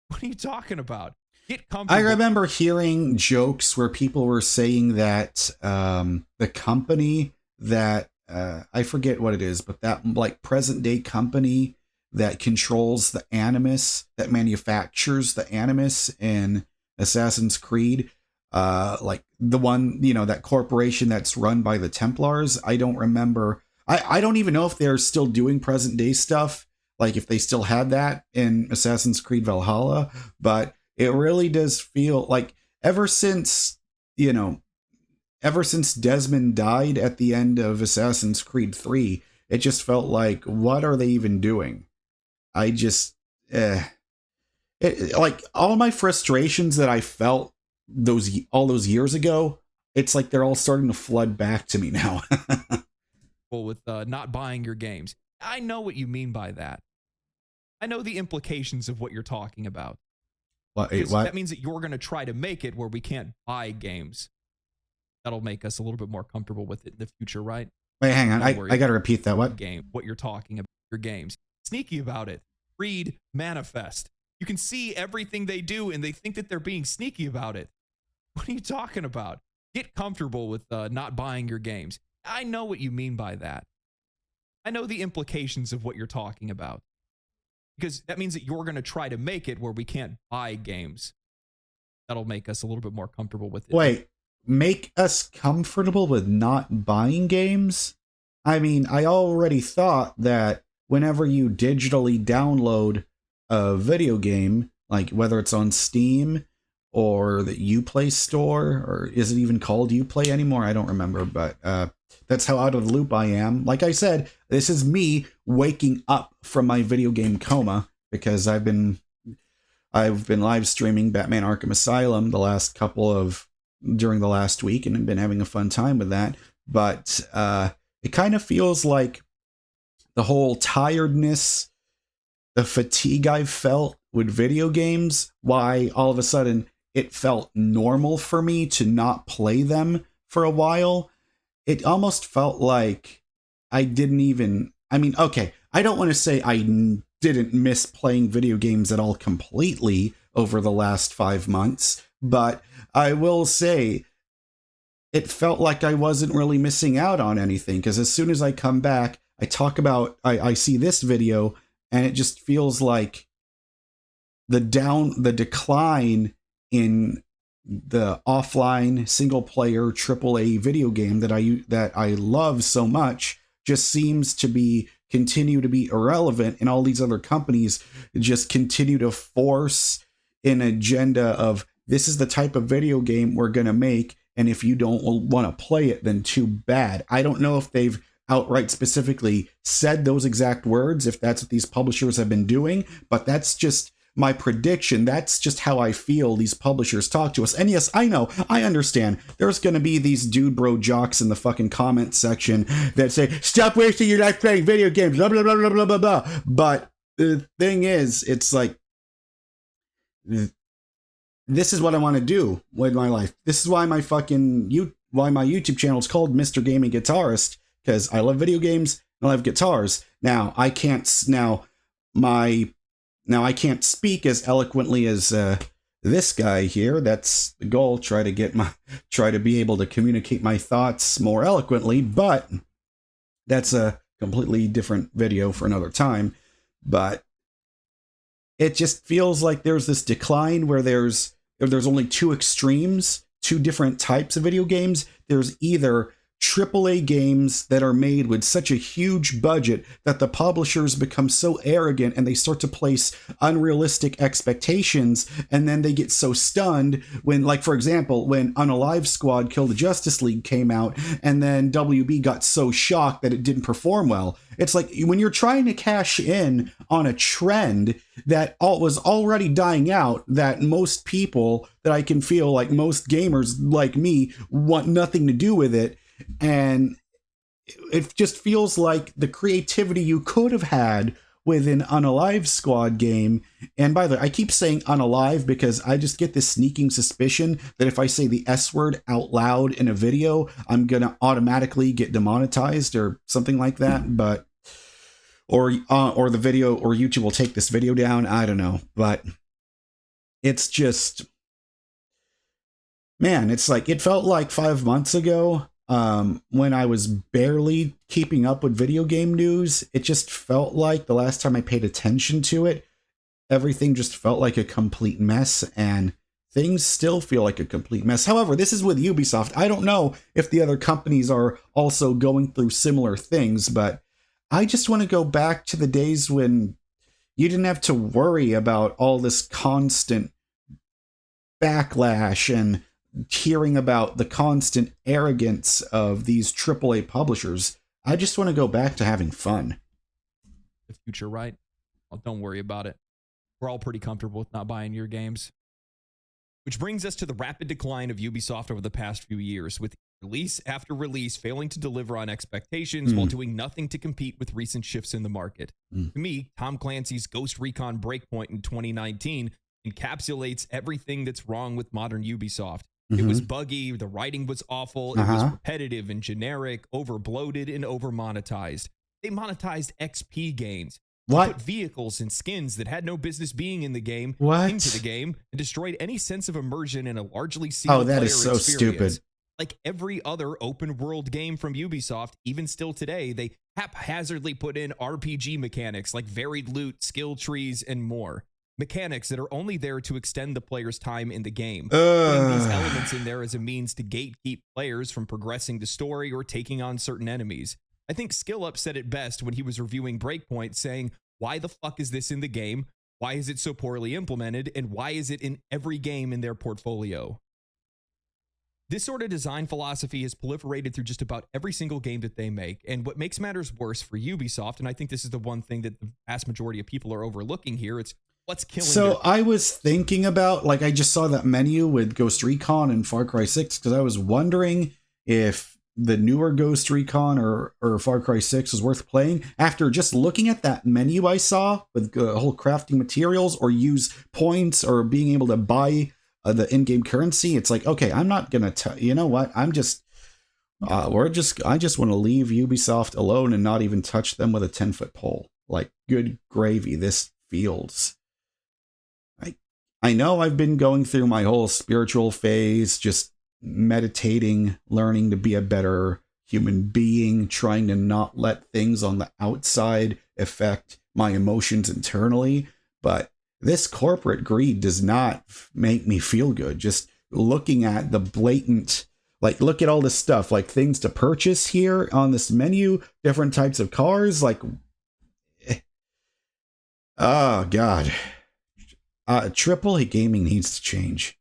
What are you talking about? Get comfortable. I remember hearing jokes where people were saying that the company that I forget what it is, but that like present day company that controls the Animus, that manufactures the Animus in Assassin's Creed, like the one, you know, that corporation that's run by the Templars. I don't remember. I don't even know if they're still doing present day stuff, like if they still had that in Assassin's Creed Valhalla, but it really does feel like ever since Desmond died at the end of Assassin's Creed 3, it just felt like, what are they even doing? I just, like all my frustrations that I felt all those years ago, it's like they're all starting to flood back to me now. With not buying your games. I know what you mean by that. I know the implications of what you're talking about. What? That means that you're going to try to make it where we can't buy games. That'll make us a little bit more comfortable with it in the future, right? Wait, hang on. I got to repeat that. What? What you're talking about, your games. Sneaky about it. Greed manifest. You can see everything they do, and they think that they're being sneaky about it. What are you talking about? Get comfortable with not buying your games. I know what you mean by that. I know the implications of what you're talking about. Because that means that you're going to try to make it where we can't buy games. That'll make us a little bit more comfortable with it. Wait, make us comfortable with not buying games? I mean, I already thought that whenever you digitally download a video game, like whether it's on Steam or the Uplay store, or is it even called Uplay anymore? I don't remember, but that's how out of the loop I am. Like I said, this is me waking up from my video game coma, because I've been live streaming Batman Arkham Asylum during the last week, and I've been having a fun time with that. But it kind of feels like the whole tiredness, the fatigue I've felt with video games, why all of a sudden it felt normal for me to not play them for a while. It almost felt like I didn't even, I mean, okay, I don't want to say I didn't miss playing video games at all completely over the last 5 months, but I will say it felt like I wasn't really missing out on anything, because as soon as I come back, I talk about, I see this video, and it just feels like the decline in the offline single player AAA video game that I love so much just seems to continue to be irrelevant, and all these other companies just continue to force an agenda of, this is the type of video game we're going to make, and if you don't want to play it, then too bad. I don't know if they've outright specifically said those exact words, if that's what these publishers have been doing, but that's just my prediction. That's just how I feel these publishers talk to us. And yes, I know, I understand. There's going to be these dude bro jocks in the fucking comment section that say, stop wasting your life playing video games, blah, blah, blah, blah, blah, blah, blah. But the thing is, it's like, this is what I want to do with my life. This is why my YouTube channel is called Mr. Gaming Guitarist, because I love video games and I love guitars. Now I can't speak as eloquently as this guy here. That's the goal. Try to be able to communicate my thoughts more eloquently, but that's a completely different video for another time. But it just feels like there's this decline where there's only two extremes, two different types of video games. There's either AAA games that are made with such a huge budget that the publishers become so arrogant and they start to place unrealistic expectations, and then they get so stunned when, like, for example, when Unalive Squad Kill the Justice League came out, and then WB got so shocked that it didn't perform well. It's like when you're trying to cash in on a trend that was already dying out, that most people, that I can feel like most gamers like me, want nothing to do with it. And it just feels like the creativity you could have had with an Unalive Squad game. And by the way, I keep saying Unalive because I just get this sneaking suspicion that if I say the S word out loud in a video, I'm going to automatically get demonetized or something like that. But, or the video, or YouTube will take this video down. I don't know. But it's just, man, it's like, it felt like 5 months ago, when I was barely keeping up with video game news. It just felt like the last time I paid attention to it, everything just felt like a complete mess, and things still feel like a complete mess. However, this is with Ubisoft. I don't know if the other companies are also going through similar things, but I just want to go back to the days when you didn't have to worry about all this constant backlash and hearing about the constant arrogance of these AAA publishers. I just want to go back to having fun. The future, right? Well, don't worry about it. We're all pretty comfortable with not buying your games. Which brings us to the rapid decline of Ubisoft over the past few years, with release after release failing to deliver on expectations while doing nothing to compete with recent shifts in the market. To me, Tom Clancy's Ghost Recon Breakpoint in 2019 encapsulates everything that's wrong with modern Ubisoft. It was buggy, the writing was awful, it was repetitive and generic, over-bloated and over-monetized. They monetized XP gains. Put vehicles and skins that had no business being in the game into the game, and destroyed any sense of immersion in a largely single-player experience. Oh, that is so stupid. Like every other open-world game from Ubisoft, even still today, they haphazardly put in RPG mechanics like varied loot, skill trees, and more. Mechanics that are only there to extend the player's time in the game. Putting these elements in there as a means to gatekeep players from progressing the story or taking on certain enemies. I think SkillUp said it best when he was reviewing Breakpoint, saying, why the fuck is this in the game? Why is it so poorly implemented? And why is it in every game in their portfolio? This sort of design philosophy has proliferated through just about every single game that they make. And what makes matters worse for Ubisoft, and I think this is the one thing that the vast majority of people are overlooking here, it's what's killing So I was thinking about, like, I just saw that menu with Ghost Recon and Far Cry 6, because I was wondering if the newer Ghost Recon or Far Cry 6 was worth playing after just looking at that menu I saw with whole crafting materials, or use points, or being able to buy the in-game currency, it's like, okay, I'm not gonna you know what, I just want to leave Ubisoft alone and not even touch them with a 10-foot pole. Like, good gravy, this feels. I know I've been going through my whole spiritual phase, just meditating, learning to be a better human being, trying to not let things on the outside affect my emotions internally. But this corporate greed does not make me feel good. Just looking at the blatant, like, look at all this stuff, like things to purchase here on this menu, different types of cars, like, oh God. AAA gaming needs to change.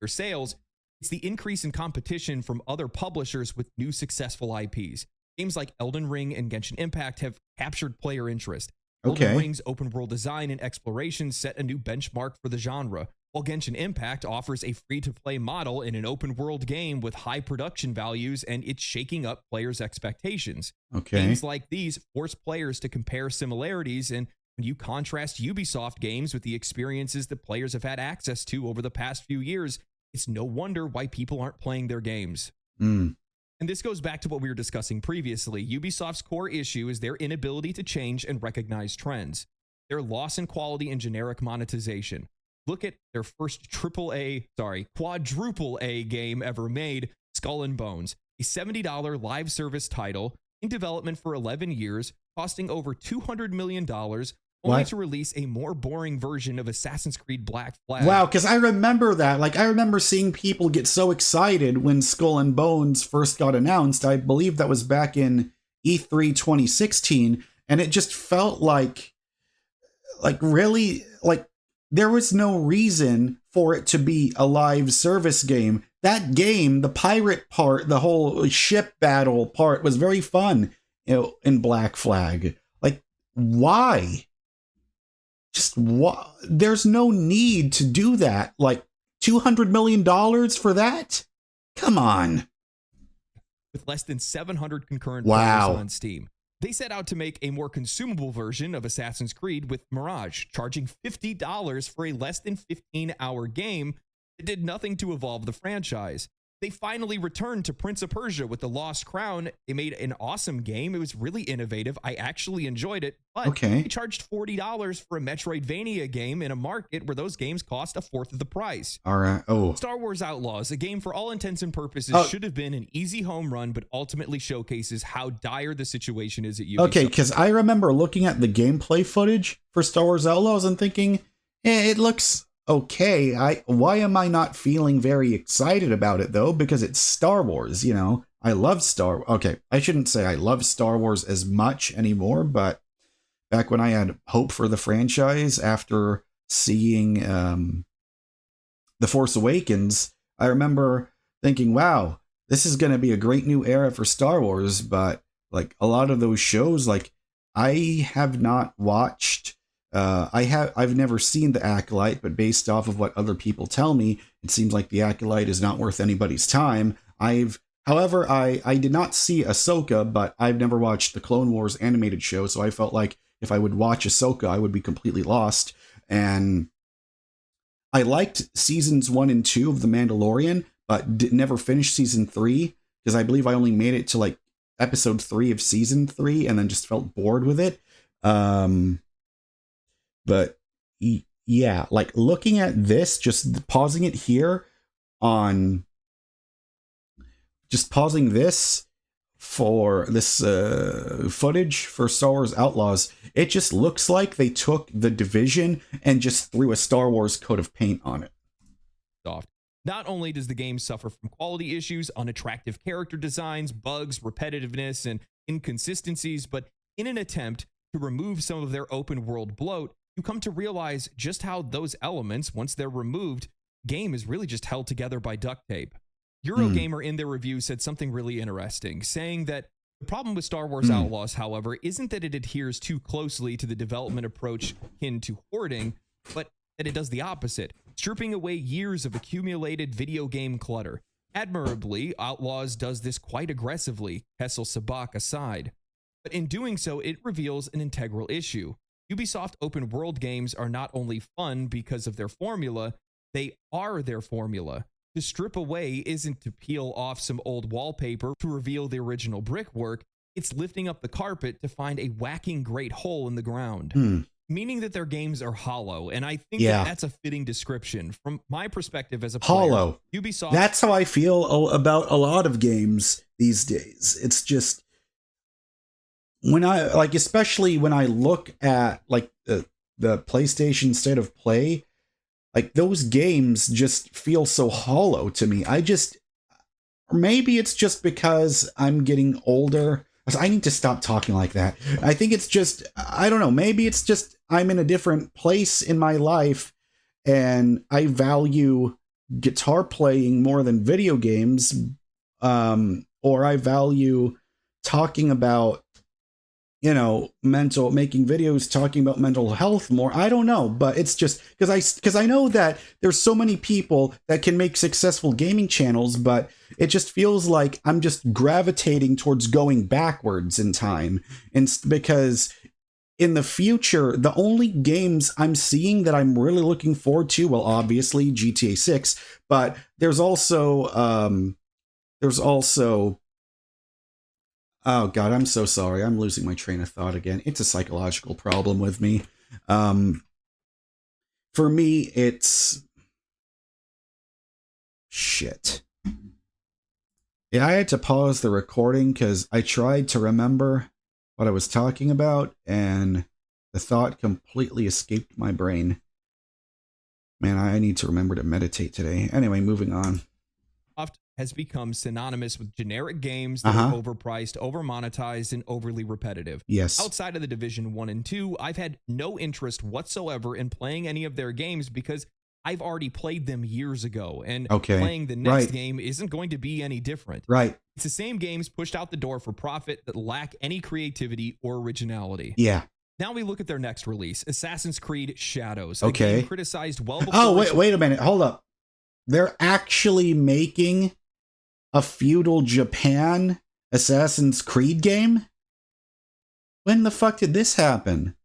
For sales, it's the increase in competition from other publishers with new successful IPs. Games like Elden Ring and Genshin Impact have captured player interest. Elden Ring's open world design and exploration set a new benchmark for the genre, while Genshin Impact offers a free-to-play model in an open world game with high production values, and it's shaking up players' expectations. Games like these force players to compare similarities, and when you contrast Ubisoft games with the experiences that players have had access to over the past few years, it's no wonder why people aren't playing their games. And this goes back to what we were discussing previously. Ubisoft's core issue is their inability to change and recognize trends. Their loss in quality and generic monetization. Look at their first quadruple A game ever made, Skull and Bones, a $70 live service title in development for 11 years, costing over $200 million, only to release a more boring version of Assassin's Creed Black Flag. Wow, because I remember that. Like, I remember seeing people get so excited when Skull and Bones first got announced. I believe that was back in E3 2016, and it just felt like really, like, there was no reason for it to be a live service game. That game, the pirate part, the whole ship battle part was very fun, in Black Flag. Like, why? Just what? There's no need to do that. Like, $200 million for that? Come on. With less than 700 concurrent players on Steam. They set out to make a more consumable version of Assassin's Creed with Mirage, charging $50 for a less than 15-hour game that did nothing to evolve the franchise. They finally returned to Prince of Persia with The Lost Crown. They made an awesome game. It was really innovative. I actually enjoyed it, but they charged $40 for a Metroidvania game in a market where those games cost a fourth of the price. All right. Star Wars Outlaws, a game for all intents and purposes, should have been an easy home run, but ultimately showcases how dire the situation is at Ubisoft. Okay, because I remember looking at the gameplay footage for Star Wars Outlaws and thinking, it looks okay. Why am I not feeling very excited about it, though? Because it's Star Wars, you know. I love okay, I shouldn't say I love Star Wars as much anymore, but back when I had hope for the franchise after seeing The Force Awakens, I remember thinking, wow, this is going to be a great new era for Star Wars. But like a lot of those shows, like, I have not watched. I've never seen The Acolyte, but based off of what other people tell me, it seems like The Acolyte is not worth anybody's time. However, I did not see Ahsoka, but I've never watched the Clone Wars animated show, so I felt like if I would watch Ahsoka, I would be completely lost. And I liked seasons 1 and 2 of The Mandalorian, but never finished season 3, because I believe I only made it to like episode 3 of season 3, and then just felt bored with it. But yeah, like looking at this, just pausing it here just pausing this for this footage for Star Wars Outlaws, it just looks like they took The Division and just threw a Star Wars coat of paint on it. Not only does the game suffer from quality issues, unattractive character designs, bugs, repetitiveness, and inconsistencies, but in an attempt to remove some of their open world bloat, you come to realize just how those elements, once they're removed, game is really just held together by duct tape. Eurogamer in their review said something really interesting, saying that the problem with Star Wars Outlaws, however, isn't that it adheres too closely to the development approach akin to hoarding, but that it does the opposite, stripping away years of accumulated video game clutter. Admirably, Outlaws does this quite aggressively, Hessel Sabak aside. But in doing so, it reveals an integral issue. Ubisoft open world games are not only fun because of their formula, they are their formula. To strip away isn't to peel off some old wallpaper to reveal the original brickwork, it's lifting up the carpet to find a whacking great hole in the ground. Meaning that their games are hollow, and I think that's a fitting description. From my perspective as a player, hollow. Ubisoft... That's how I feel about a lot of games these days. It's just... when I, like, especially when I look at, like, the PlayStation State of Play, like, those games just feel so hollow to me. Maybe it's just because I'm getting older. I need to stop talking like that. I think it's just, I don't know, maybe it's just I'm in a different place in my life and I value guitar playing more than video games, or I value talking about, you know, making videos talking about mental health more. I don't know, but it's just because I know that there's so many people that can make successful gaming channels, but it just feels like I'm just gravitating towards going backwards in time. And because in the future, the only games I'm seeing that I'm really looking forward to, well, obviously GTA 6, but there's also oh God, I'm so sorry. I'm losing my train of thought again. It's a psychological problem with me. For me, it's shit. Yeah, I had to pause the recording because I tried to remember what I was talking about, and the thought completely escaped my brain. Man, I need to remember to meditate today. Anyway, moving on. Has become synonymous with generic games that are overpriced, overmonetized, and overly repetitive. Yes. Outside of the Division 1 and 2, I've had no interest whatsoever in playing any of their games because I've already played them years ago, and playing the next game isn't going to be any different. Right. It's the same games pushed out the door for profit that lack any creativity or originality. Yeah. Now we look at their next release, Assassin's Creed Shadows. Okay. A game criticized well before... Oh, wait a minute. Hold up. They're actually making a feudal Japan Assassin's Creed game? When the fuck did this happen?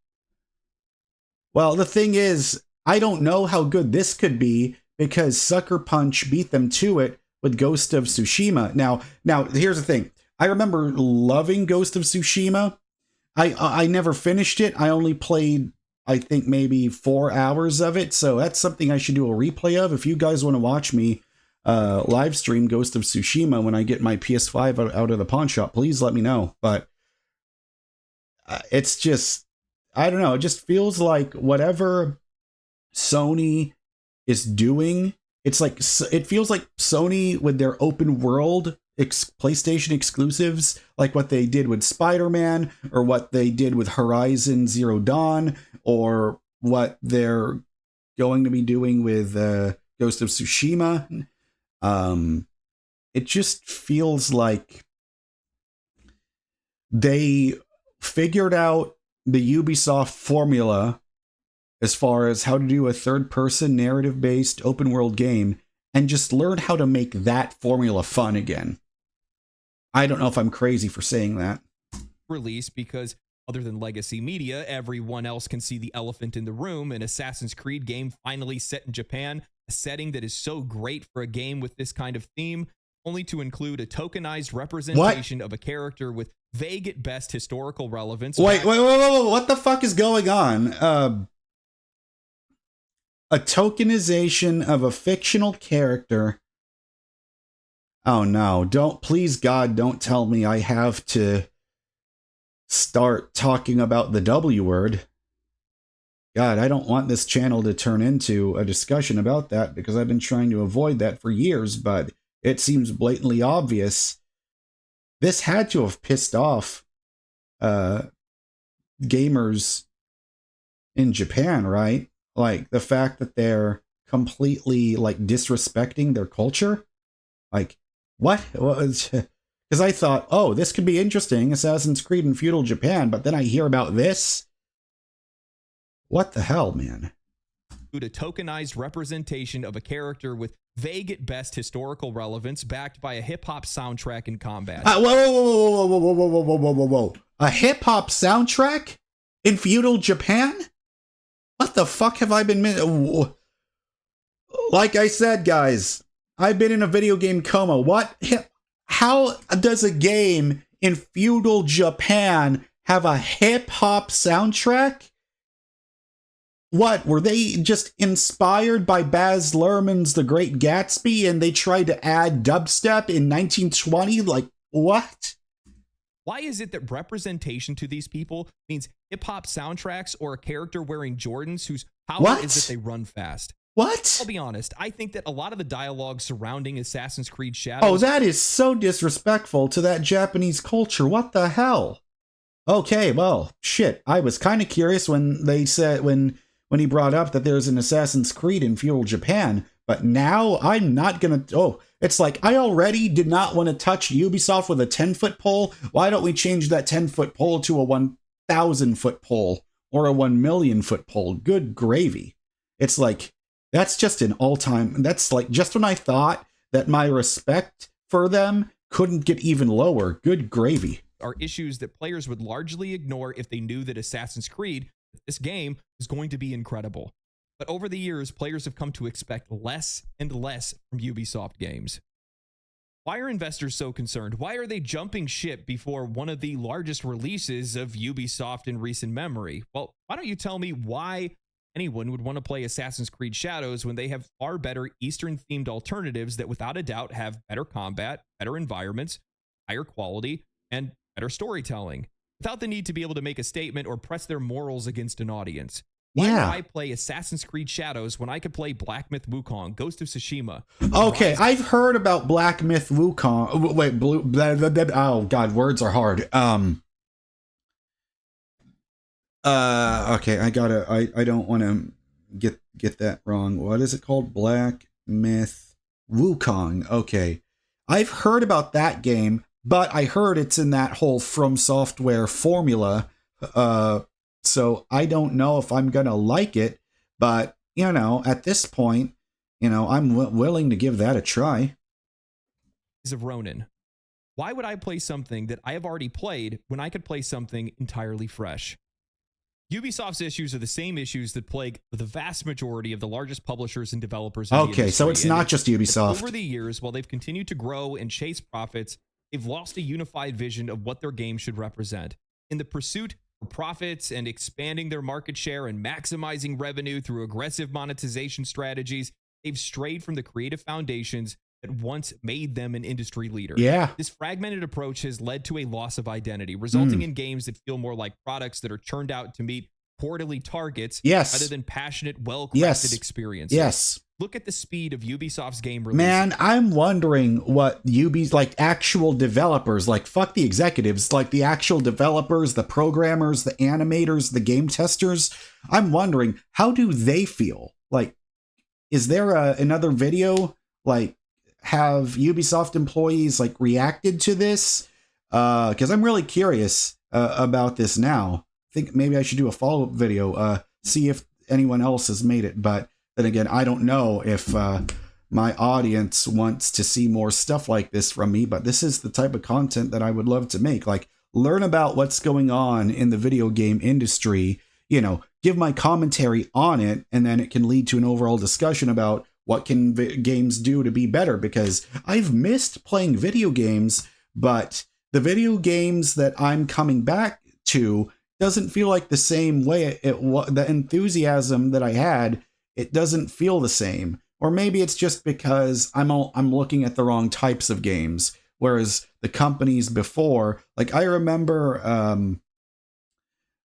Well, the thing is, I don't know how good this could be because Sucker Punch beat them to it with Ghost of Tsushima. Now here's the thing. I remember loving Ghost of Tsushima. I never finished it. I only played, I think, maybe 4 hours of it. So that's something I should do a replay of. If you guys want to watch me live stream Ghost of Tsushima when I get my PS5 out of the pawn shop, please let me know. But it's just, I don't know, it just feels like whatever Sony is doing, it's like, it feels like Sony with their open world PlayStation exclusives, like what they did with Spider-Man, or what they did with Horizon Zero Dawn, or what they're going to be doing with Ghost of Tsushima. It just feels like they figured out the Ubisoft formula as far as how to do a third-person narrative-based open-world game, and just learned how to make that formula fun again. I don't know if I'm crazy for saying that. Release because other than legacy media, everyone else can see the elephant in the room. An Assassin's Creed game finally set in Japan, a setting that is so great for a game with this kind of theme, only to include a tokenized representation of a character with vague at best historical relevance. Wait, what the fuck is going on? A tokenization of a fictional character. Oh no, please God, don't tell me I have to start talking about the W word. God, I don't want this channel to turn into a discussion about that because I've been trying to avoid that for years, but it seems blatantly obvious. This had to have pissed off gamers in Japan, right? Like the fact that they're completely like disrespecting their culture. Like, what? Because I thought, oh, this could be interesting, Assassin's Creed in feudal Japan, but then I hear about this. What the hell, man? A tokenized representation of a character with vague at best historical relevance, backed by a hip-hop soundtrack in combat. Whoa. A hip-hop soundtrack In feudal Japan? What the fuck have I been like I said, guys, I've been in a video game coma. What? How does a game in feudal Japan have a hip-hop soundtrack? What, were they just inspired by Baz Luhrmann's The Great Gatsby and they tried to add dubstep in 1920? Like, what? Why is it that representation to these people means hip-hop soundtracks or a character wearing Jordans whose power is that they run fast? What? I'll be honest, I think that a lot of the dialogue surrounding Assassin's Creed Shadows... Oh, that is so disrespectful to that Japanese culture. What the hell? Okay, well, shit. I was kind of curious when they said... When he brought up that there's an Assassin's Creed in feudal Japan, but now I'm not gonna... Oh, it's like, I already did not want to touch Ubisoft with a 10-foot pole. Why don't we change that 10-foot pole to a 1,000-foot pole or a 1,000,000-foot pole? Good gravy. It's like, that's just an all-time... That's like, just when I thought that my respect for them couldn't get even lower. Good gravy. Are issues that players would largely ignore if they knew that Assassin's Creed, this game, is going to be incredible. But over the years, players have come to expect less and less from Ubisoft games. Why are investors so concerned? Why are they jumping ship before one of the largest releases of Ubisoft in recent memory? Well, why don't you tell me why anyone would want to play Assassin's Creed Shadows when they have far better Eastern-themed alternatives that without a doubt have better combat, better environments, higher quality, and better storytelling, without the need to be able to make a statement or press their morals against an audience? Why would I play Assassin's Creed Shadows when I could play Black Myth Wukong, Ghost of Tsushima? Okay, I've heard about Black Myth Wukong. Wait, oh god, words are hard. Okay, I don't want to get that wrong. What is it called? Black Myth Wukong. Okay. I've heard about that game, but I heard it's in that whole From Software formula. So I don't know if I'm going to like it, but, you know, at this point, you know, I'm willing to give that a try. Of Ronin. Why would I play something that I have already played when I could play something entirely fresh? Ubisoft's issues are the same issues that plague the vast majority of the largest publishers and developers in the industry. So it's not just Ubisoft. Over the years, while they've continued to grow and chase profits, they've lost a unified vision of what their game should represent. In the pursuit for profits and expanding their market share and maximizing revenue through aggressive monetization strategies, they've strayed from the creative foundations that once made them an industry leader. Yeah. This fragmented approach has led to a loss of identity, resulting in games that feel more like products that are churned out to meet quarterly targets rather than passionate, well-crafted experiences. Yes. Look at the speed of Ubisoft's game release. Man, I'm wondering what Ubi's like actual developers, like fuck the executives, like the actual developers, the programmers, the animators, the game testers. I'm wondering, how do they feel? Like, is there another video? Like, have Ubisoft employees like reacted to this? Because I'm really curious about this now. I think maybe I should do a follow-up video, see if anyone else has made it. But then again, I don't know if my audience wants to see more stuff like this from me, but this is the type of content that I would love to make. Like, learn about what's going on in the video game industry, you know, give my commentary on it, and then it can lead to an overall discussion about what can games do to be better, because I've missed playing video games, but the video games that I'm coming back to doesn't feel like the same way. The enthusiasm that I had, it doesn't feel the same. Or maybe it's just because I'm looking at the wrong types of games, whereas the companies before, like I remember,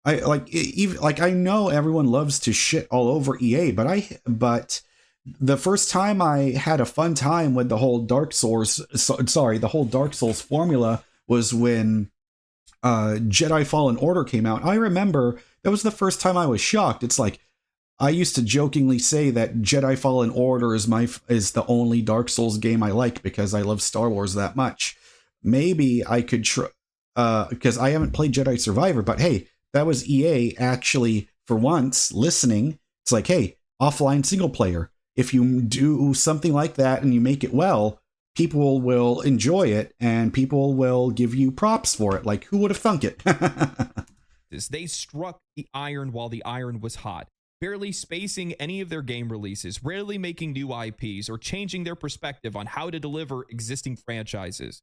I know everyone loves to shit all over EA, but the first time I had a fun time with the whole Dark Souls formula was when Jedi Fallen Order came out. I remember that was the first time I was shocked. It's like, I used to jokingly say that Jedi Fallen Order is the only Dark Souls game I like because I love Star Wars that much. Maybe I could because I haven't played Jedi Survivor, but hey, that was EA actually for once listening. It's like, hey, offline single player. If you do something like that and you make it well, people will enjoy it and people will give you props for it. Like, who would have thunk it? They struck the iron while the iron was hot, barely spacing any of their game releases, rarely making new IPs, or changing their perspective on how to deliver existing franchises.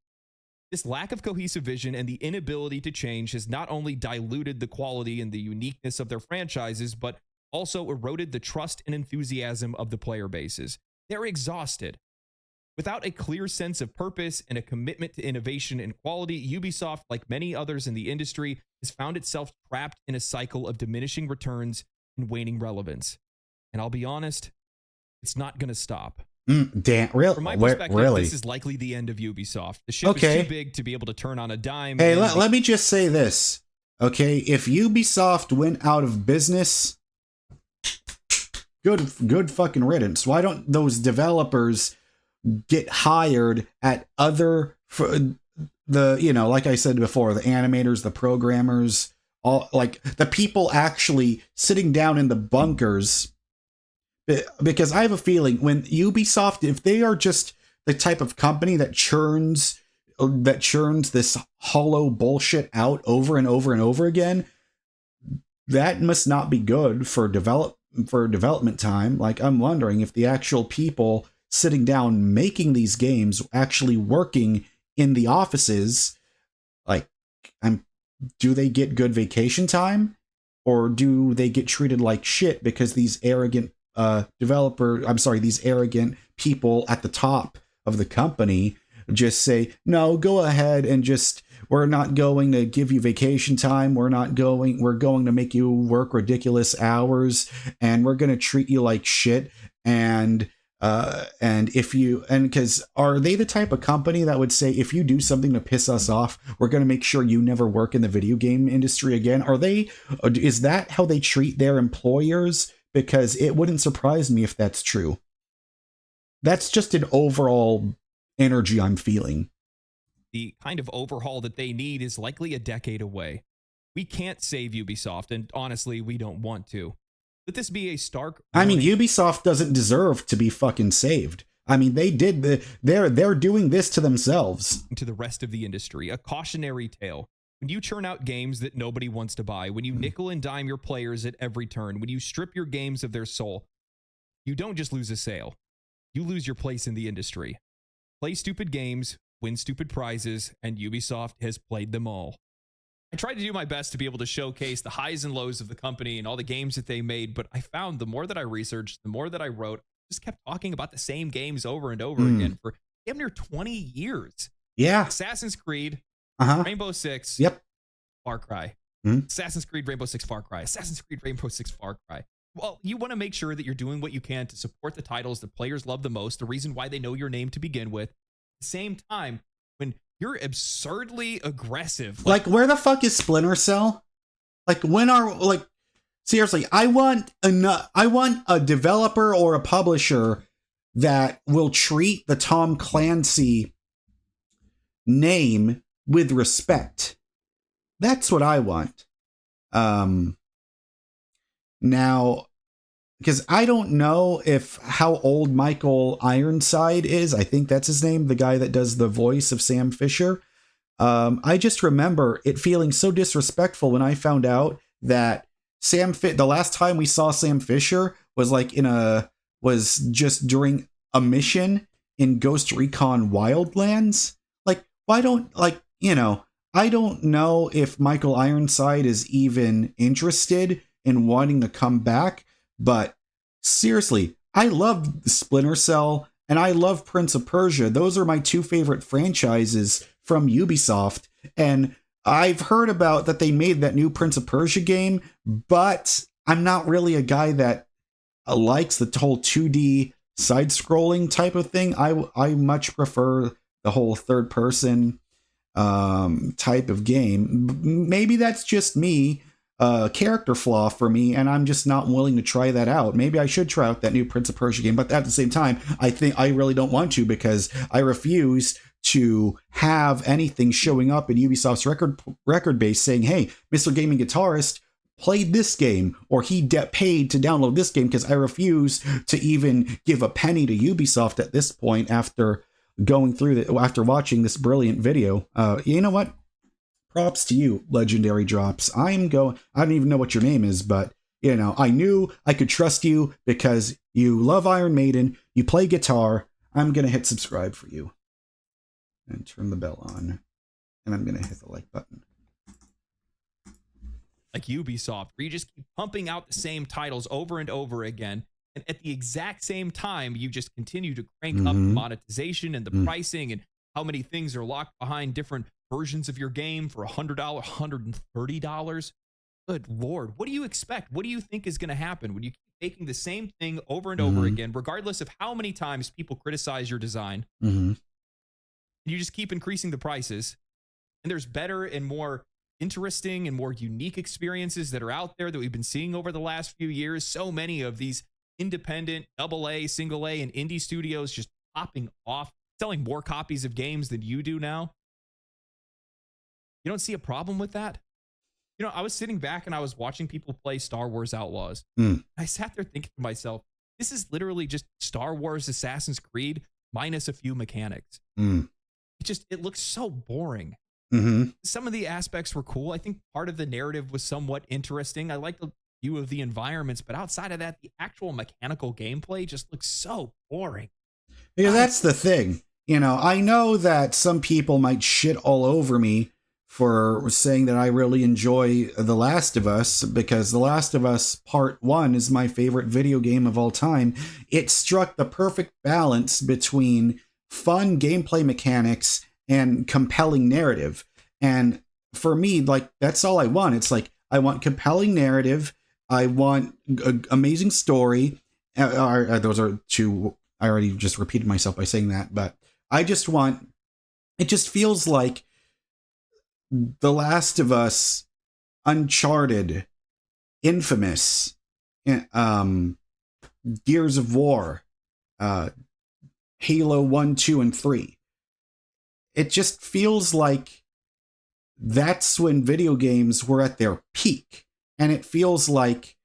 This lack of cohesive vision and the inability to change has not only diluted the quality and the uniqueness of their franchises, but also eroded the trust and enthusiasm of the player bases. They're exhausted. Without a clear sense of purpose and a commitment to innovation and quality, Ubisoft, like many others in the industry, has found itself trapped in a cycle of diminishing returns and waning relevance. And I'll be honest, it's not going to stop. Damn, really? From my perspective, really? this is likely the end of Ubisoft. The ship is too big to be able to turn on a dime. Hey, let me just say this, okay? If Ubisoft went out of business, good fucking riddance. Why don't those developers get hired at other, for the, you know, like I said before, the animators, the programmers, all, like the people actually sitting down in the bunkers? Because I have a feeling when Ubisoft, if they are just the type of company that churns this hollow bullshit out over and over and over again, that must not be good for development time. Like, I'm wondering if the actual people sitting down making these games, actually working in the offices, like, do they get good vacation time, or do they get treated like shit because these arrogant these arrogant people at the top of the company just say, no, go ahead and just, we're not going to give you vacation time. We're going to make you work ridiculous hours, and we're going to treat you like shit. And because are they the type of company that would say, if you do something to piss us off, we're going to make sure you never work in the video game industry again? Is that how they treat their employers? Because it wouldn't surprise me if that's true. That's just an overall energy I'm feeling. The kind of overhaul that they need is likely a decade away. We can't save Ubisoft, and honestly, we don't want to. Let this be a stark warning. I mean, Ubisoft doesn't deserve to be fucking saved. I mean, they're doing this to themselves. To the rest of the industry, a cautionary tale. When you churn out games that nobody wants to buy, when you nickel and dime your players at every turn, when you strip your games of their soul, you don't just lose a sale. You lose your place in the industry. Play stupid games, win stupid prizes, and Ubisoft has played them all. I tried to do my best to be able to showcase the highs and lows of the company and all the games that they made, but I found the more that I researched, the more that I wrote, I just kept talking about the same games over and over again for damn near 20 years. Yeah. Assassin's Creed, Rainbow Six, Far Cry. Assassin's Creed, Rainbow Six, Far Cry. Assassin's Creed, Rainbow Six, Far Cry. Well, you want to make sure that you're doing what you can to support the titles that players love the most, the reason why they know your name to begin with. At the same time, when you're absurdly aggressive. Like where the fuck is Splinter Cell? Like, seriously, I want a developer or a publisher that will treat the Tom Clancy name with respect. That's what I want. Now, because I don't know how old Michael Ironside is. I think that's his name, the guy that does the voice of Sam Fisher. I just remember it feeling so disrespectful when I found out that the last time we saw Sam Fisher was was just during a mission in Ghost Recon Wildlands. Like, why don't, I don't know if Michael Ironside is even interested in wanting to come back, but seriously, I love Splinter Cell and I love Prince of Persia. Those are my two favorite franchises from Ubisoft, and I've heard about that they made that new Prince of Persia game, but I'm not really a guy that likes the whole 2D side-scrolling type of thing. I much prefer the whole third-person type of game. Maybe that's just me, character flaw for me, and I'm just not willing to try that out. Maybe I should try out that new Prince of Persia game, but at the same time, I think I really don't want to, because I refuse to have anything showing up in Ubisoft's record base saying, hey, MrGamingGuitarist played this game, or he paid to download this game, because I refuse to even give a penny to Ubisoft at this point after watching this brilliant video. You know what? props to you, Legendary Drops. I don't even know what your name is, but you know, I knew I could trust you because you love Iron Maiden, you play guitar. I'm going to hit subscribe for you and turn the bell on, and I'm going to hit the like button. Like Ubisoft, where you just keep pumping out the same titles over and over again. And at the exact same time, you just continue to crank up the monetization and the pricing and how many things are locked behind different versions of your game for $100, $130. Good Lord. What do you expect? What do you think is going to happen when you keep making the same thing over and over again, regardless of how many times people criticize your design? You just keep increasing the prices, and there's better and more interesting and more unique experiences that are out there that we've been seeing over the last few years. So many of these independent AA, single A, and indie studios just popping off, selling more copies of games than you do now. You don't see a problem with that? You know, I was sitting back and I was watching people play Star Wars Outlaws. I sat there thinking to myself, this is literally just Star Wars Assassin's Creed minus a few mechanics. It looks so boring. Some of the aspects were cool. I think part of the narrative was somewhat interesting. I like the view of the environments, but outside of that, the actual mechanical gameplay just looks so boring. Yeah, that's the thing. You know, I know that some people might shit all over me for saying that I really enjoy The Last of Us, because The Last of Us Part 1 is my favorite video game of all time. It struck the perfect balance between fun gameplay mechanics and compelling narrative. And for me, like, that's all I want. It's like, I want compelling narrative. I want an amazing story. Those are two. I already just repeated myself by saying that, but I just want, it just feels like The Last of Us, Uncharted, Infamous, Gears of War, Halo 1, 2, and 3. It just feels like that's when video games were at their peak. And it feels like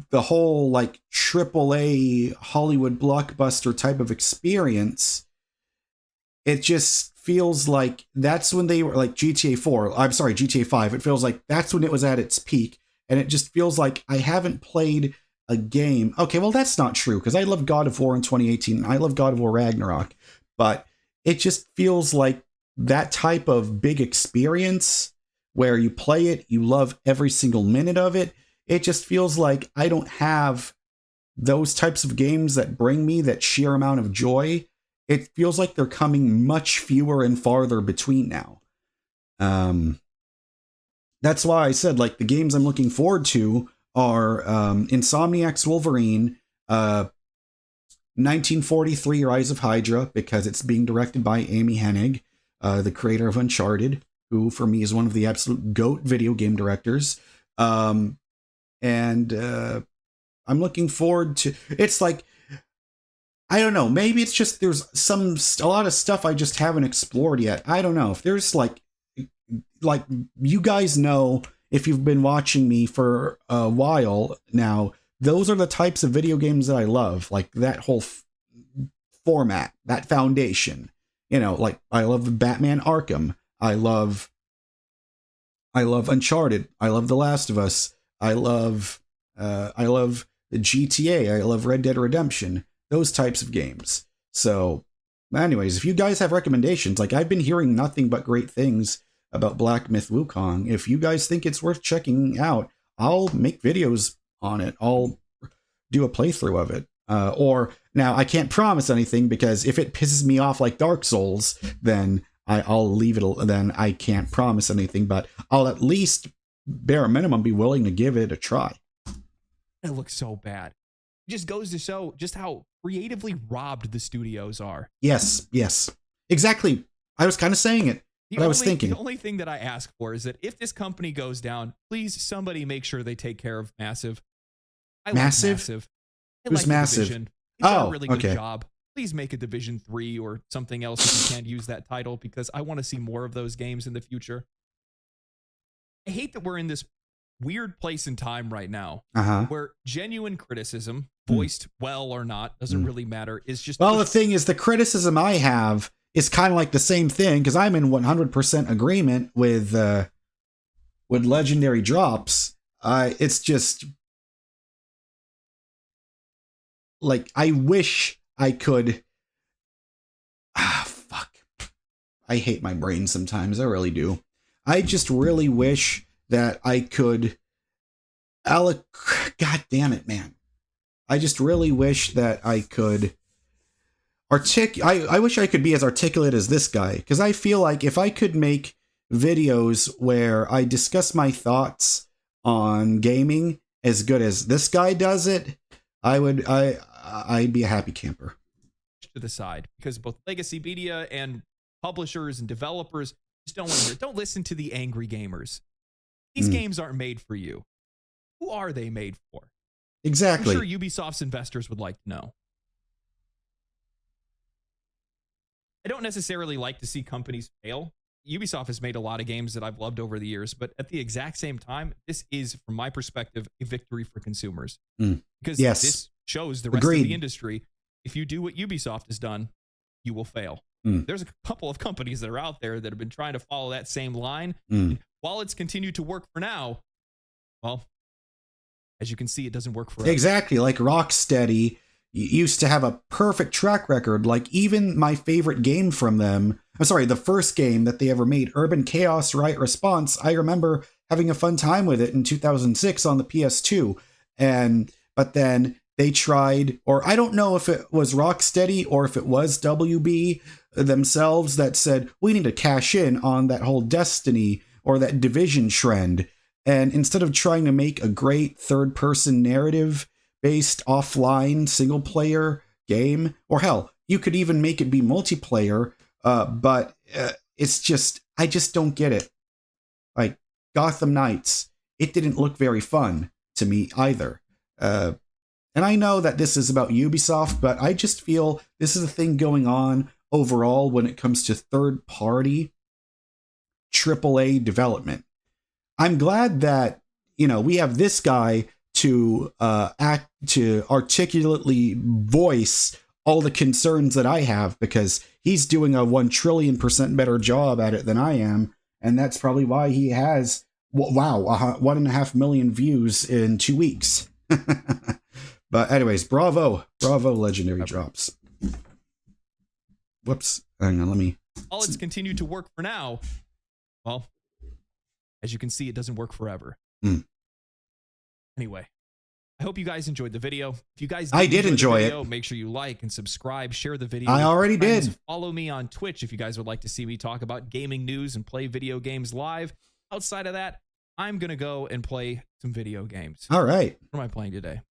the whole like AAA Hollywood blockbuster type of experience, it just feels like that's when they were like GTA 5. It feels like that's when it was at its peak. And it just feels like I haven't played a game. Okay, well, that's not true, because I love God of War in 2018. I love God of War Ragnarok. But it just feels like that type of big experience where you play it, you love every single minute of it. It just feels like I don't have those types of games that bring me that sheer amount of joy. It feels like they're coming much fewer and farther between now. That's why I said, like, the games I'm looking forward to are Insomniac's Wolverine, 1943 Rise of Hydra, because it's being directed by Amy Hennig, the creator of Uncharted, who for me is one of the absolute GOAT video game directors. And I'm looking forward to, it's like, I don't know, maybe it's just there's a lot of stuff I just haven't explored yet. I don't know if there's like you guys know, if you've been watching me for a while now, those are the types of video games that I love, like that whole format, that foundation. You know, like I love Batman Arkham. I love Uncharted. I love The Last of Us. I love the GTA. I love Red Dead Redemption. Those types of games. So, anyways, if you guys have recommendations, like I've been hearing nothing but great things about Black Myth Wukong. If you guys think it's worth checking out, I'll make videos on it. I'll do a playthrough of it. Or now I can't promise anything, because if it pisses me off like Dark Souls, then I'll leave it. Then I can't promise anything, but I'll at least, bare minimum, be willing to give it a try. It looks so bad. It just goes to show just how creatively robbed the studios are. Yes, exactly. I was kind of saying it. But I was thinking. The only thing that I ask for is that if this company goes down, please somebody make sure they take care of Massive. Massive? Who's Massive? They've done a really good job. Please make a Division 3 or something else if you can't use that title, because I want to see more of those games in the future. I hate that we're in this weird place in time right now where genuine criticism, voiced well or not, doesn't really matter, is just... Well, the thing is, the criticism I have is kind of like the same thing, because I'm in 100% agreement with legendary drops. It's just like, I wish I could. Fuck. I hate my brain sometimes. I really do. I just really wish that I could. God damn it, man. I just really wish that I could I wish I could be as articulate as this guy, because I feel like if I could make videos where I discuss my thoughts on gaming as good as this guy does it, I'd be a happy camper. To the side, because both legacy media and publishers and developers just don't want to hear. Don't listen to the angry gamers. These games aren't made for you. Who are they made for? Exactly. I'm sure Ubisoft's investors would like to know. I don't necessarily like to see companies fail. Ubisoft has made a lot of games that I've loved over the years, but at the exact same time, this is, from my perspective, a victory for consumers. Because this shows the rest of the industry, if you do what Ubisoft has done, you will fail. There's a couple of companies that are out there that have been trying to follow that same line. While it's continued to work for now, well, as you can see, it doesn't work forever. Exactly. Like Rocksteady used to have a perfect track record. Like, even my favorite game from them, I'm sorry, the first game that they ever made, Urban Chaos Right Response, I remember having a fun time with it in 2006 on the PS2. But then they tried, or I don't know if it was Rocksteady or if it was WB themselves that said, we need to cash in on that whole Destiny or that Division trend. And instead of trying to make a great third-person narrative-based offline single-player game, or hell, you could even make it be multiplayer, but it's just, I just don't get it. Like, Gotham Knights, it didn't look very fun to me either. And I know that this is about Ubisoft, but I just feel this is a thing going on overall when it comes to third-party AAA development. I'm glad that, we have this guy to articulately voice all the concerns that I have, because he's doing a 1 trillion% better job at it than I am. And that's probably why he has, 1.5 million views in 2 weeks. But anyways, bravo, legendary drops. Whoops. Hang on, let me. All it's continued to work for now. Well, as you can see, it doesn't work forever. Anyway, I hope you guys enjoyed the video. If you guys did enjoy it, it, make sure you like and subscribe, share the video. I already did. Follow me on Twitch if you guys would like to see me talk about gaming news and play video games live. Outside of that, I'm going to go and play some video games. All right. What am I playing today?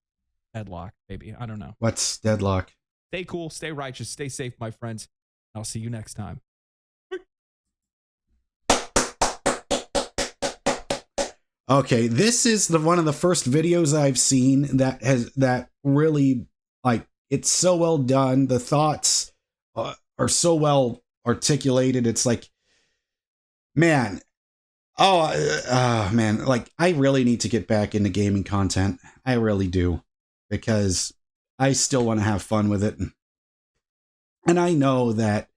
Deadlock, baby. I don't know. What's Deadlock? Stay cool, stay righteous, stay safe, my friends. I'll see you next time. Okay, this is one of the first videos I've seen that really, like, it's so well done. The thoughts are so well articulated. It's like, man, man, like, I really need to get back into gaming content. I really do, because I still want to have fun with it. And I know that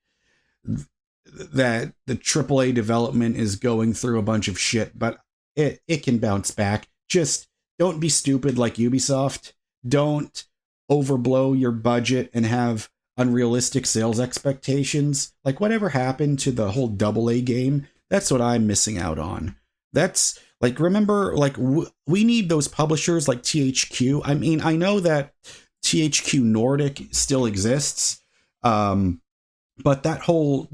the AAA development is going through a bunch of shit, but it can bounce back. Just don't be stupid like Ubisoft. Don't overblow your budget and have unrealistic sales expectations. Like, whatever happened to the whole AA game? That's what I'm missing out on. That's like, remember, like, we need those publishers like THQ. I mean, I know that THQ Nordic still exists, but the whole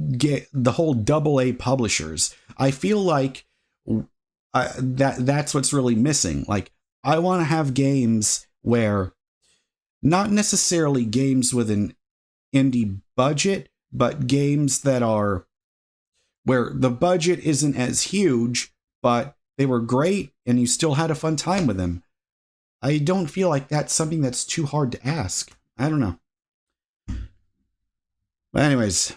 AA publishers, I feel like that's what's really missing. Like, I want to have games where, not necessarily games with an indie budget, but games that are where the budget isn't as huge, but they were great and you still had a fun time with them. I don't feel like that's something that's too hard to ask. I don't know. But anyways,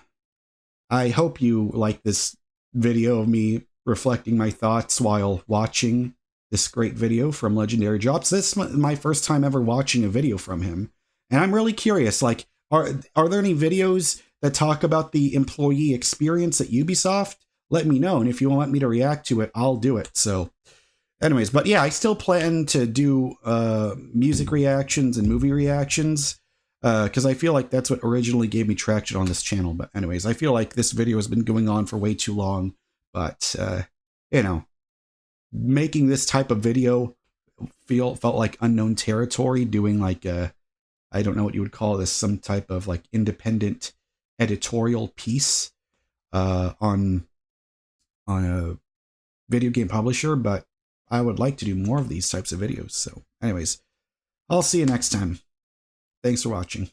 I hope you like this video of me reflecting my thoughts while watching this great video from Legendary Drops. This is my first time ever watching a video from him, and I'm really curious. Like, are there any videos that talk about the employee experience at Ubisoft, let me know. And if you want me to react to it, I'll do it. So anyways, but yeah, I still plan to do music reactions and movie reactions because I feel like that's what originally gave me traction on this channel. But anyways, I feel like this video has been going on for way too long. But, you know, making this type of video felt like unknown territory, doing like I don't know what you would call this, some type of like independent editorial piece on a video game publisher, but I would like to do more of these types of videos. So anyways, I'll see you next time. Thanks for watching.